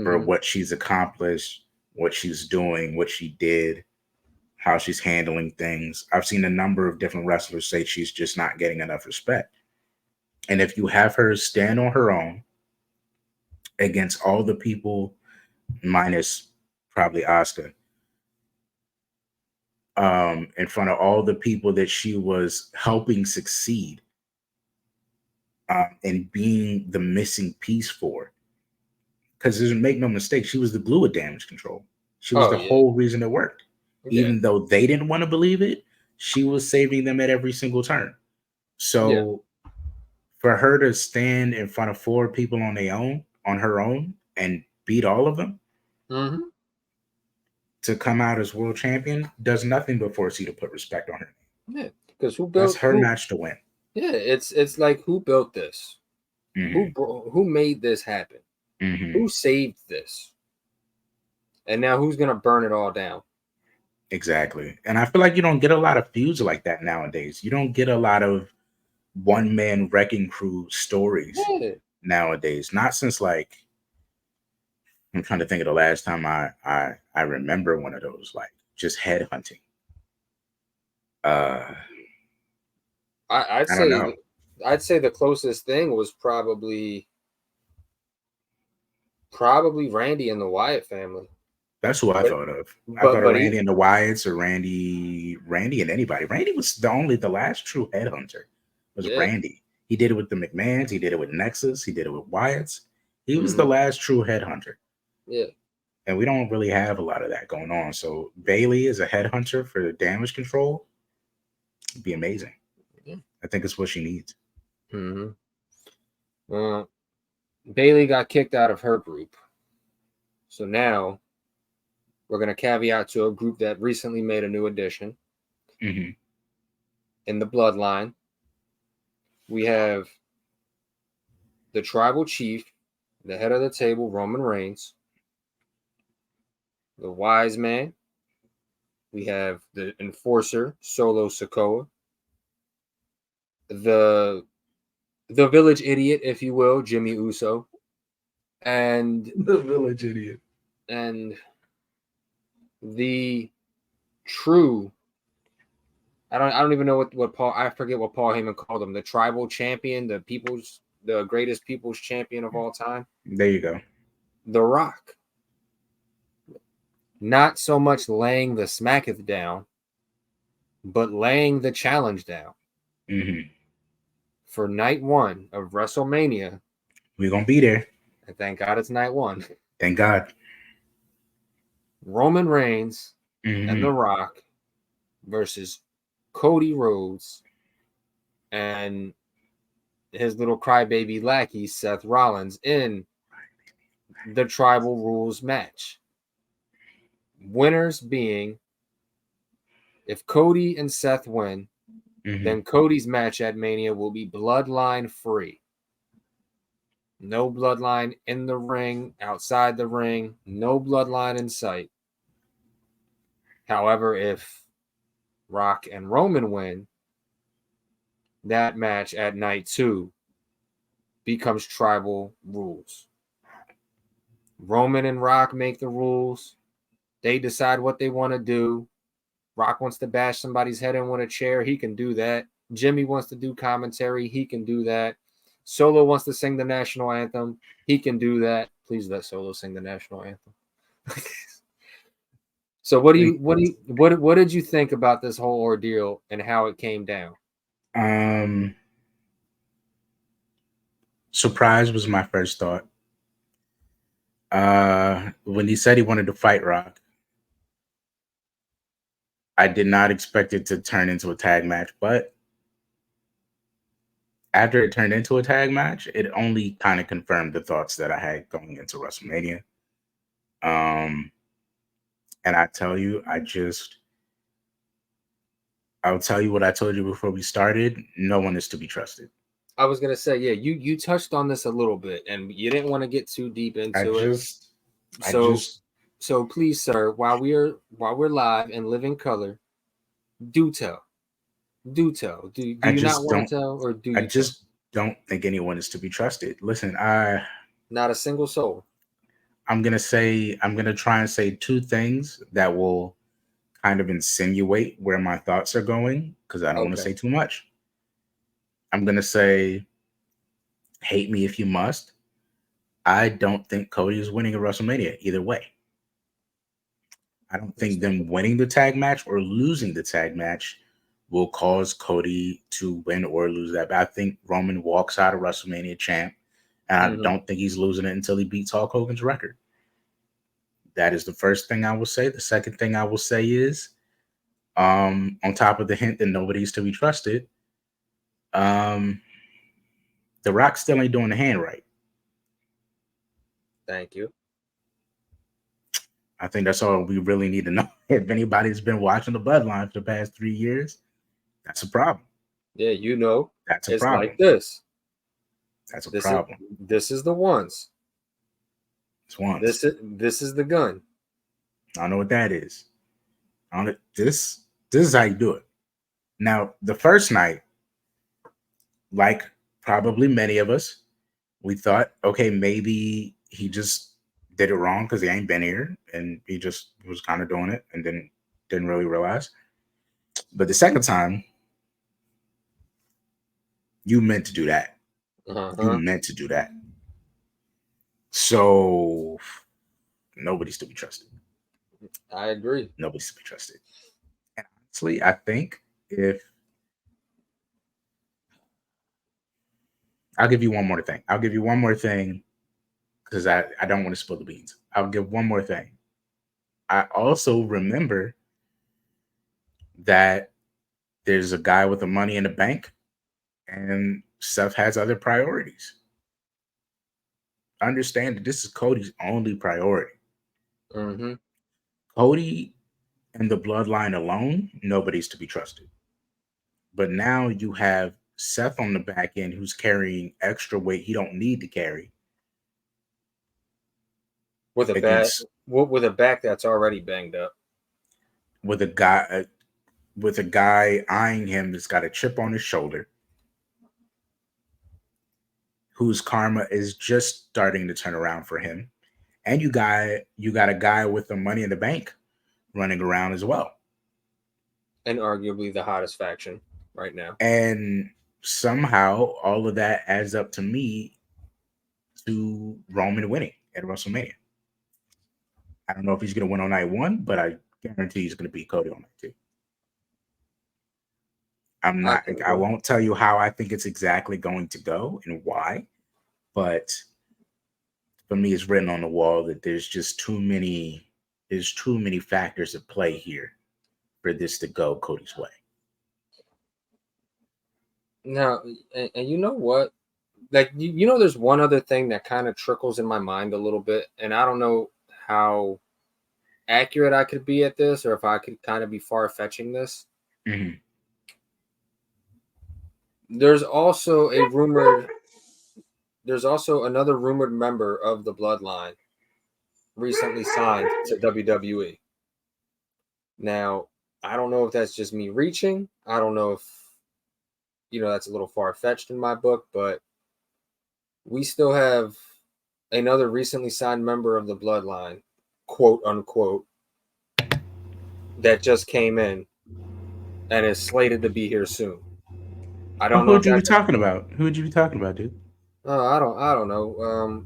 for what she's accomplished, what she's doing, what she did, how she's handling things. I've seen a number of different wrestlers say she's just not getting enough respect. And if you have her stand on her own against all the people, minus probably Asuka, in front of all the people that she was helping succeed, and being the missing piece for, because make no mistake, she was the glue of Damage Control. She was the whole reason it worked. Even though they didn't want to believe it, she was saving them at every single turn. So for her to stand in front of 4 people on her own, and beat all of them, to come out as world champion does nothing but force you to put respect on her. Yeah, because that's her match to win. Yeah, it's like, who built this? Who made this happen? Who saved this? And now who's gonna burn it all down? Exactly. And I feel like you don't get a lot of feuds like that nowadays. You don't get a lot of one-man wrecking crew stories nowadays. Not since, like, I'm trying to think of the last time I remember one of those, like, just headhunting. I'd say the closest thing was probably Randy and the Wyatt family. That's who I thought of. I thought of Randy and the Wyatts, or Randy and anybody. Randy was the last true headhunter. Was Randy. He did it with the McMahons. He did it with Nexus. He did it with Wyatts. He was the last true headhunter. Yeah. And we don't really have a lot of that going on. So Bayley is a headhunter for Damage Control. It'd be amazing. Yeah. I think it's what she needs. Bayley got kicked out of her group. So now we're going to caveat to a group that recently made a new addition. In the bloodline, we have the tribal chief, the head of the table, Roman Reigns, the wise man. We have the enforcer, Solo Sikoa, the village idiot, if you will, Jimmy Uso, and the village idiot, and the true, I don't even know what Paul, I forget what Paul Heyman called him, the tribal champion, the greatest people's champion of all time. There you go. The Rock. Not so much laying the smacketh down, but laying the challenge down. For night 1 of WrestleMania. We're going to be there. And thank God it's night 1. Thank God. Roman Reigns and The Rock versus Cody Rhodes and his little crybaby lackey, Seth Rollins, in the Tribal Rules match. Winners being, if Cody and Seth win, then Cody's match at Mania will be bloodline free. No bloodline in the ring, outside the ring, no bloodline in sight. However, if Rock and Roman win, that match at night 2 becomes Tribal Rules. Roman and Rock make the rules. They decide what they want to do. Rock wants to bash somebody's head in with a chair. He can do that. Jimmy wants to do commentary. He can do that. Solo wants to sing the national anthem. He can do that. Please let Solo sing the national anthem. So what did you think about this whole ordeal and how it came down? Surprise was my first thought. When he said he wanted to fight Rock, I did not expect it to turn into a tag match, but after it turned into a tag match, it only kind of confirmed the thoughts that I had going into WrestleMania. And I tell you, I'll tell you what I told you before we started. No one is to be trusted. I was gonna say, yeah, you touched on this a little bit, and you didn't want to get too deep into it. So please, sir, while we're live and live in color, do tell. Do you not want to tell, or do you? I just don't think anyone is to be trusted. Listen, not a single soul. I'm gonna try and say two things that will kind of insinuate where my thoughts are going because I don't want to Okay. say too much. I'm gonna say, hate me if you must. I don't think Cody is winning a WrestleMania either way. I don't think them winning the tag match or losing the tag match will cause Cody to win or lose that. But I think Roman walks out of WrestleMania champ, and I don't think he's losing it until he beats Hulk Hogan's record. That is the first thing I will say. The second thing I will say is, on top of the hint that nobody's to be trusted, The Rock still ain't doing the hand right. Thank you. I think that's all we really need to know. If anybody's been watching the Bloodline for the past 3 years, that's a problem. Yeah, you know, That's a it's problem. like this. That's a problem. This is the ones. It's once. This is the gun. I don't know what that is. This is how you do it. Now, the first night, like probably many of us, we thought, okay, maybe he just did it wrong because he ain't been here and he just was kind of doing it and then didn't really realize. But the second time, you meant to do that. You meant to do that. So nobody's to be trusted. I agree. Nobody's to be trusted. And honestly, I think if I'll give you one more thing. I'll give you one more thing because I don't want to spill the beans. I'll give one more thing. I also remember that there's a guy with the money in the bank and Seth has other priorities. Understand that this is Cody's only priority. Cody and the bloodline alone, nobody's to be trusted. But now you have Seth on the back end who's carrying extra weight he don't need to carry. With a back that's already banged up. With a guy eyeing him that's got a chip on his shoulder, whose karma is just starting to turn around for him. And you got a guy with the money in the bank running around as well. And arguably the hottest faction right now. And somehow all of that adds up to me to Roman winning at WrestleMania. I don't know if he's going to win on night one, but I guarantee he's going to beat Cody on night two. I won't tell you how I think it's exactly going to go and why, but for me, it's written on the wall that there's too many factors at play here for this to go Cody's way. Now, and you know what? Like, you know, there's one other thing that kind of trickles in my mind a little bit, and I don't know how accurate I could be at this or if I could kind of be far-fetching this. Mm-hmm. There's also another rumored member of the bloodline recently signed to WWE. Now, I don't know if that's just me reaching. I don't know if, that's a little far-fetched in my book, but we still have another recently signed member of the bloodline, quote unquote, that just came in and is slated to be here soon. I don't know. Who would you be talking about? Who would you be talking about, dude? I don't know.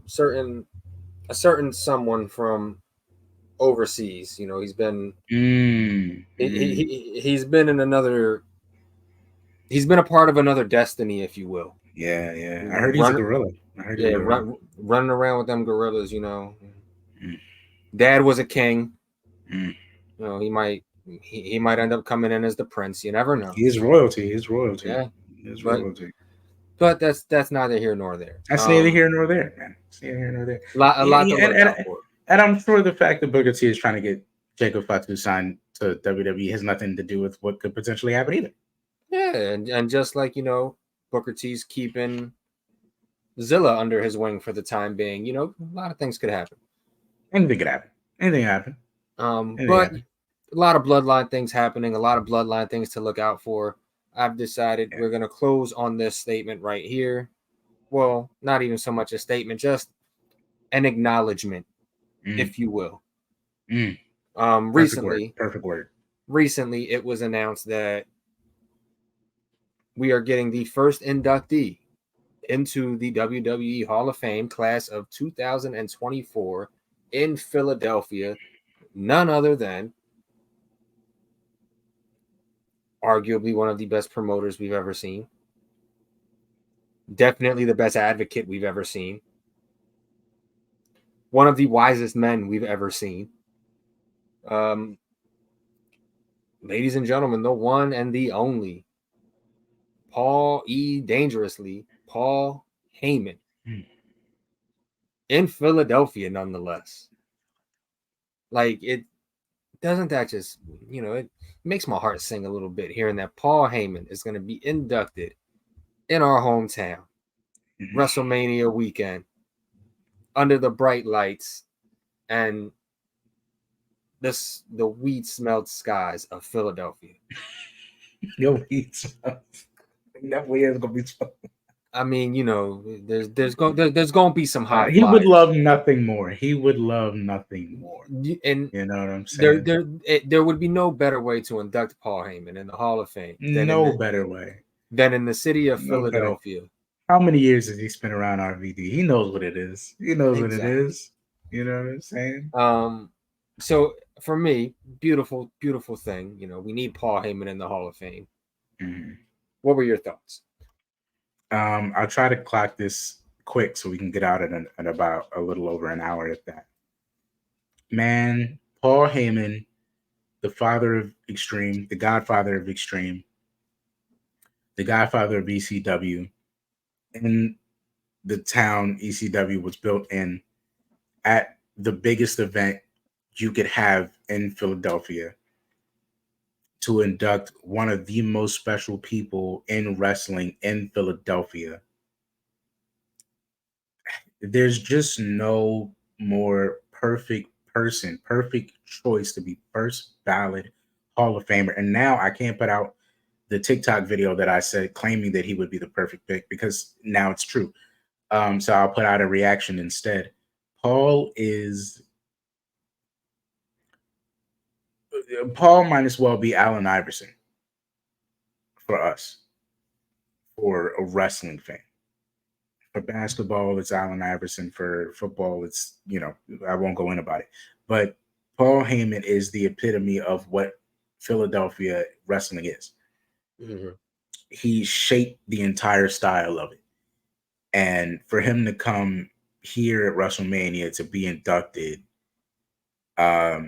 A certain someone from overseas. He's been he's been in another. He's been a part of another destiny, if you will. Yeah. I heard he's a gorilla. Running around with them gorillas. Dad was a king. He might end up coming in as the prince. You never know. He is royalty. Yeah, royalty. But that's neither here nor there. That's neither here nor there, man. It's neither here nor there. A lot to look out for. And I'm sure the fact that Booker T is trying to get Jacob Fatu signed to WWE has nothing to do with what could potentially happen either. Yeah, and just like, Booker T's keeping Zilla under his wing for the time being, a lot of things could happen. Anything could happen. But a lot of bloodline things happening, a lot of bloodline things to look out for. I've decided we're going to close on this statement right here. Well, not even so much a statement, just an acknowledgement if you will. Perfect word. Recently, it was announced that we are getting the first inductee into the WWE Hall of Fame class of 2024 in Philadelphia. None other than arguably one of the best promoters we've ever seen. Definitely the best advocate we've ever seen. One of the wisest men we've ever seen. Ladies and gentlemen, the one and the only Paul Heyman. In Philadelphia, nonetheless. Like, it doesn't that just, it makes my heart sing a little bit hearing that Paul Heyman is going to be inducted in our hometown, WrestleMania weekend, under the bright lights and the weed-smelled skies of Philadelphia. Yo, definitely is gonna be smelled. I mean, there's going to be some high. He would love nothing more. He would love nothing more. And you know what I'm saying? There would be no better way to induct Paul Heyman in the Hall of Fame. Better way than in the city of Philadelphia. How many years has he spent around RVD? He knows what it is. He knows what it is. You know what I'm saying? So for me, beautiful, beautiful thing. We need Paul Heyman in the Hall of Fame. Mm-hmm. What were your thoughts? I'll try to clock this quick so we can get out in about a little over an hour at that. Man, Paul Heyman, the father of Extreme, the godfather of Extreme, the godfather of ECW, in the town ECW was built in, at the biggest event you could have in Philadelphia, to induct one of the most special people in wrestling in Philadelphia. There's just no more perfect person, perfect choice to be first ballot Hall of Famer. And now I can't put out the TikTok video that I said claiming that he would be the perfect pick, because now it's true. So I'll put out a reaction instead. Paul might as well be Allen Iverson for us, for a wrestling fan. For basketball, it's Allen Iverson. For football, it's, I won't go in about it. But Paul Heyman is the epitome of what Philadelphia wrestling is. Mm-hmm. He shaped the entire style of it. And for him to come here at WrestleMania to be inducted, I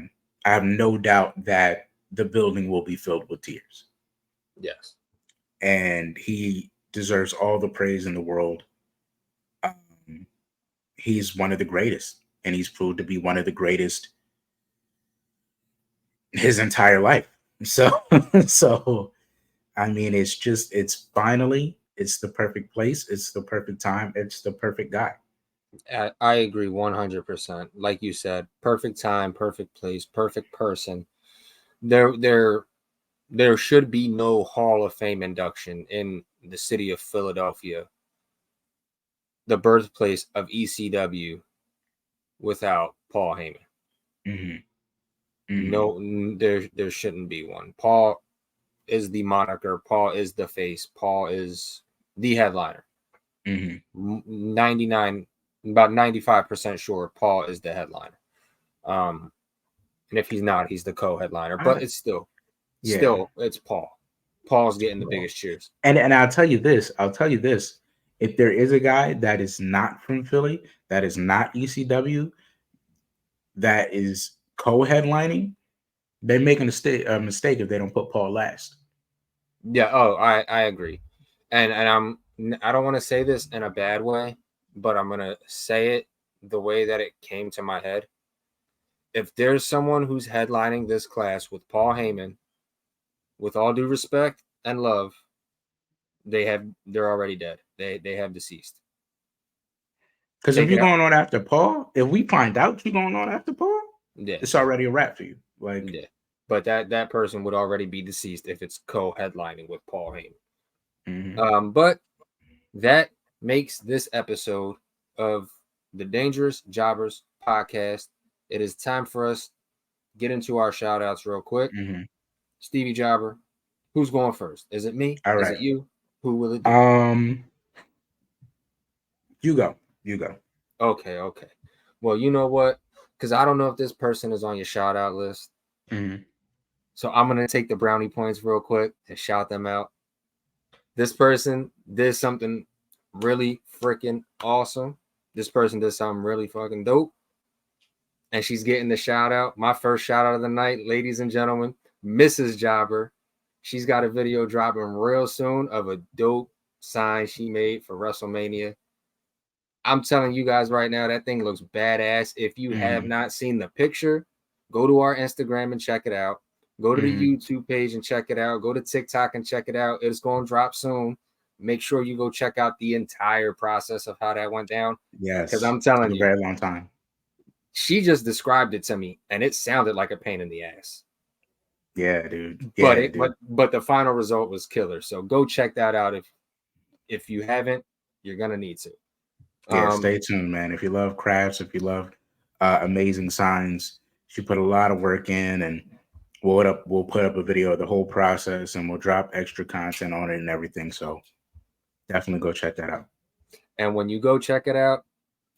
have no doubt that the building will be filled with tears. Yes. And he deserves all the praise in the world. He's one of the greatest, and he's proved to be one of the greatest his entire life. So I mean, it's the perfect place. It's the perfect time. It's the perfect guy. I agree 100%. Like you said, perfect time, perfect place, perfect person. There should be no Hall of Fame induction in the city of Philadelphia, the birthplace of ECW, without Paul Heyman. Mm-hmm. Mm-hmm. No, there shouldn't be one. Paul is the moniker. Paul is the face. Paul is the headliner. Mm-hmm. About 95% sure Paul is the headliner. And if he's not, he's the co-headliner. But it's still it's Paul. Paul's getting the biggest cheers. And I'll tell you this. If there is a guy that is not from Philly, that is not ECW, that is co-headlining, they're making a mistake if they don't put Paul last. Yeah. Oh, I agree. And I don't want to say this in a bad way, but I'm going to say it the way that it came to my head. If there's someone who's headlining this class with Paul Heyman, with all due respect and love, they're already dead. They have deceased. Because if you're going on after Paul, if we find out you're going on after Paul, it's already a wrap for you. But that person would already be deceased if it's co-headlining with Paul Heyman. Mm-hmm. But that makes this episode of the Dangerous Jobbers podcast it is time for us to get into our shout outs real quick. Mm-hmm. Stevie Jobber, who's going first? Is it me? All Is right. it you? Who will it be? You go. You go. Okay. Well, you know what? Because I don't know if this person is on your shout out list. Mm-hmm. So I'm going to take the brownie points real quick and shout them out. This person did something really freaking awesome. This person did something really fucking dope. And she's getting the shout out. My first shout out of the night, ladies and gentlemen, Mrs. Jobber. She's got a video dropping real soon of a dope sign she made for WrestleMania. I'm telling you guys right now, that thing looks badass. If you have not seen the picture, go to our Instagram and check it out. Go to the YouTube page and check it out. Go to TikTok and check it out. It's going to drop soon. Make sure you go check out the entire process of how that went down. Yes. Because I'm telling you, a very long time. She just described it to me, and it sounded like a pain in the ass. Yeah, dude. Yeah, but the final result was killer. So go check that out. If you haven't, you're gonna need to. Yeah, stay tuned, man. If you love crafts, if you love amazing signs, she put a lot of work in, and we'll put up a video of the whole process, and we'll drop extra content on it and everything. So definitely go check that out. And when you go check it out,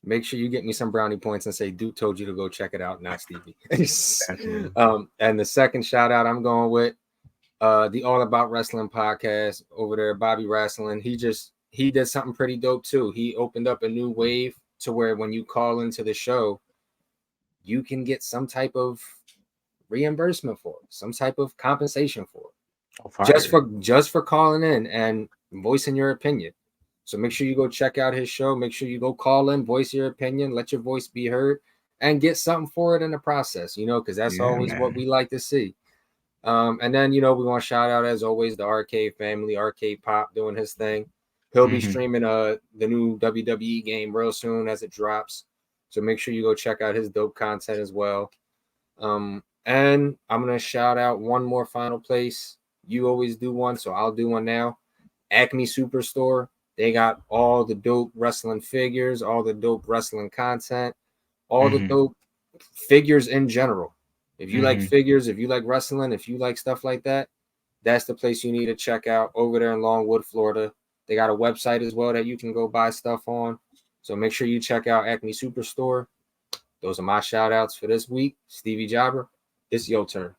make sure you get me some brownie points and say Duke told you to go check it out, not Stevie. And the second shout out I'm going with the All About Wrestling podcast over there, Bobby Wrestling. He did something pretty dope too. He opened up a new wave to where when you call into the show, you can get some type of reimbursement for it, some type of compensation for it. Just for calling in and voicing your opinion. So make sure you go check out his show. Make sure you go call in, voice your opinion, let your voice be heard, and get something for it in the process, because that's always what we like to see. And then, we want to shout out, as always, the Arcade family, Arcade Pop doing his thing. He'll be streaming the new WWE game real soon as it drops. So make sure you go check out his dope content as well. And I'm going to shout out one more final place. You always do one, so I'll do one now. Acme Superstore. They got all the dope wrestling figures, all the dope wrestling content, all the dope figures in general. If you like figures, if you like wrestling, if you like stuff like that, that's the place you need to check out over there in Longwood, Florida. They got a website as well that you can go buy stuff on. So make sure you check out Acme Superstore. Those are my shout outs for this week. Stevie Jobber, it's your turn.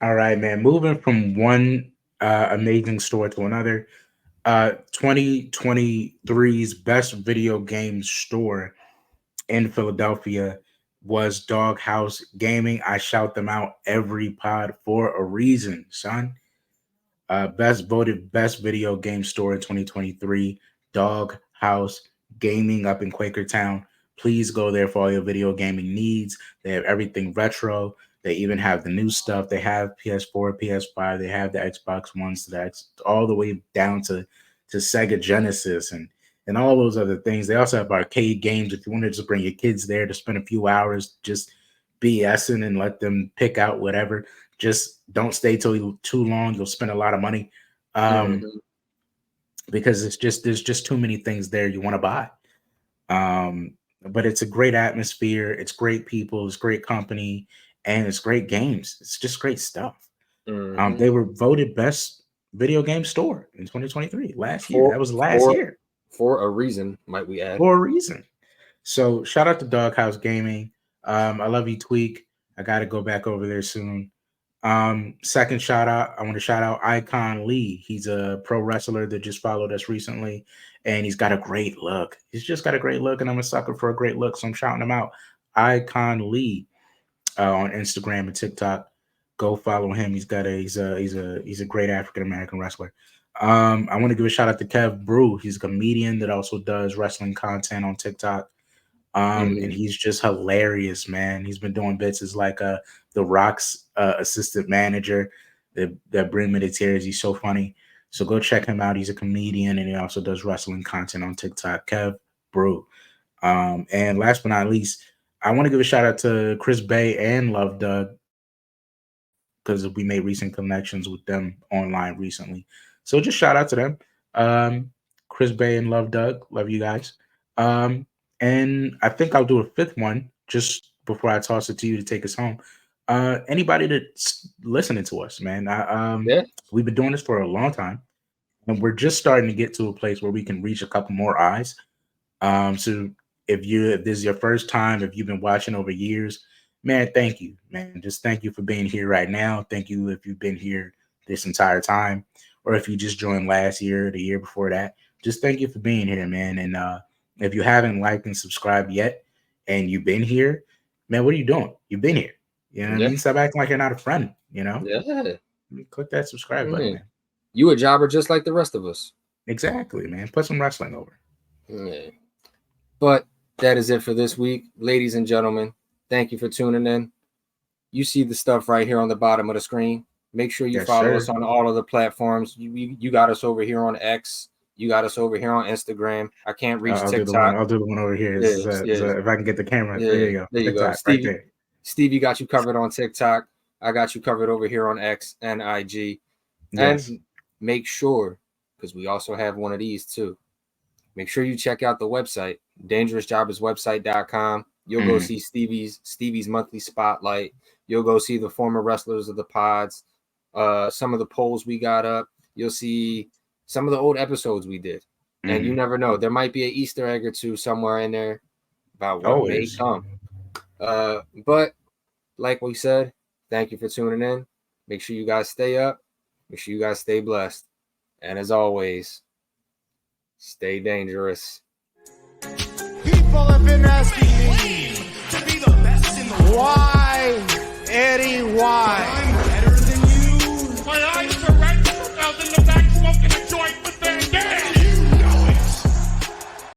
All right, man. Moving from one amazing store to another. 2023's best video game store in Philadelphia was Doghouse Gaming. I shout them out every pod for a reason, son. Voted best video game store in 2023, Doghouse Gaming up in Quakertown. Please go there for all your video gaming needs. They have everything retro. They even have the new stuff. They have PS4, PS5. They have the Xbox Ones, all the way down to Sega Genesis and all those other things. They also have arcade games. If you want to just bring your kids there to spend a few hours just BSing and let them pick out whatever, just don't stay too long. You'll spend a lot of money because there's just too many things there you want to buy. But it's a great atmosphere. It's great people. It's great company. And it's great games. It's just great stuff. They were voted best video game store in 2023 last year. That was last year. For a reason, might we add. For a reason. So shout out to Doghouse Gaming. I love you, Tweak. I got to go back over there soon. Second shout out, I want to shout out Icon Lee. He's a pro wrestler that just followed us recently, and he's got a great look. He's just got a great look, and I'm a sucker for a great look, so I'm shouting him out. Icon Lee. On Instagram and TikTok, go follow him. He's a great African American wrestler. I want to give a shout out to Kev Brew. He's a comedian that also does wrestling content on TikTok. And he's just hilarious, man. He's been doing bits as like The Rock's assistant manager that bring me to tears. He's so funny. So go check him out. He's a comedian and he also does wrestling content on TikTok. Kev Brew. And last but not least, I want to give a shout out to Chris Bay and Love Doug because we made recent connections with them online recently. So just shout out to them. Chris Bay and Love Doug. Love you guys. And I think I'll do a fifth one just before I toss it to you to take us home. Anybody that's listening to us, man, we've been doing this for a long time, and we're just starting to get to a place where we can reach a couple more eyes. So if this is your first time, if you've been watching over years, man, thank you, man. Just thank you for being here right now. Thank you if you've been here this entire time, or if you just joined last year, the year before that. Just thank you for being here, man. And if you haven't liked and subscribed yet, and you've been here, man, what are you doing? You've been here. You know what I mean? Stop acting like you're not a friend. You know? Yeah. Click that subscribe button, man. You a jobber just like the rest of us. Exactly, man. Put some wrestling over. Yeah. But that is it for this week, ladies and gentlemen. Thank you for tuning in. You see the stuff right here on the bottom of the screen. Make sure you follow us on all of the platforms. You got us over here on X. You got us over here on Instagram. I can't reach TikTok. I'll do the one over here. If I can get the camera. There you go. There you TikTok, go. Stevie, right there. Stevie got you covered on TikTok. I got you covered over here on X and IG. Yes. And make sure, because we also have one of these too, make sure you check out the website, dangerousjobberswebsite.com. You'll go see Stevie's monthly spotlight. You'll go see the former wrestlers of the pods, some of the polls we got up. You'll see some of the old episodes we did. And you never know. There might be an Easter egg or two somewhere in there about what may come. But like we said, thank you for tuning in. Make sure you guys stay up. Make sure you guys stay blessed. And as always, stay dangerous. People have been asking me to be the best in the world. Why, Eddie, why?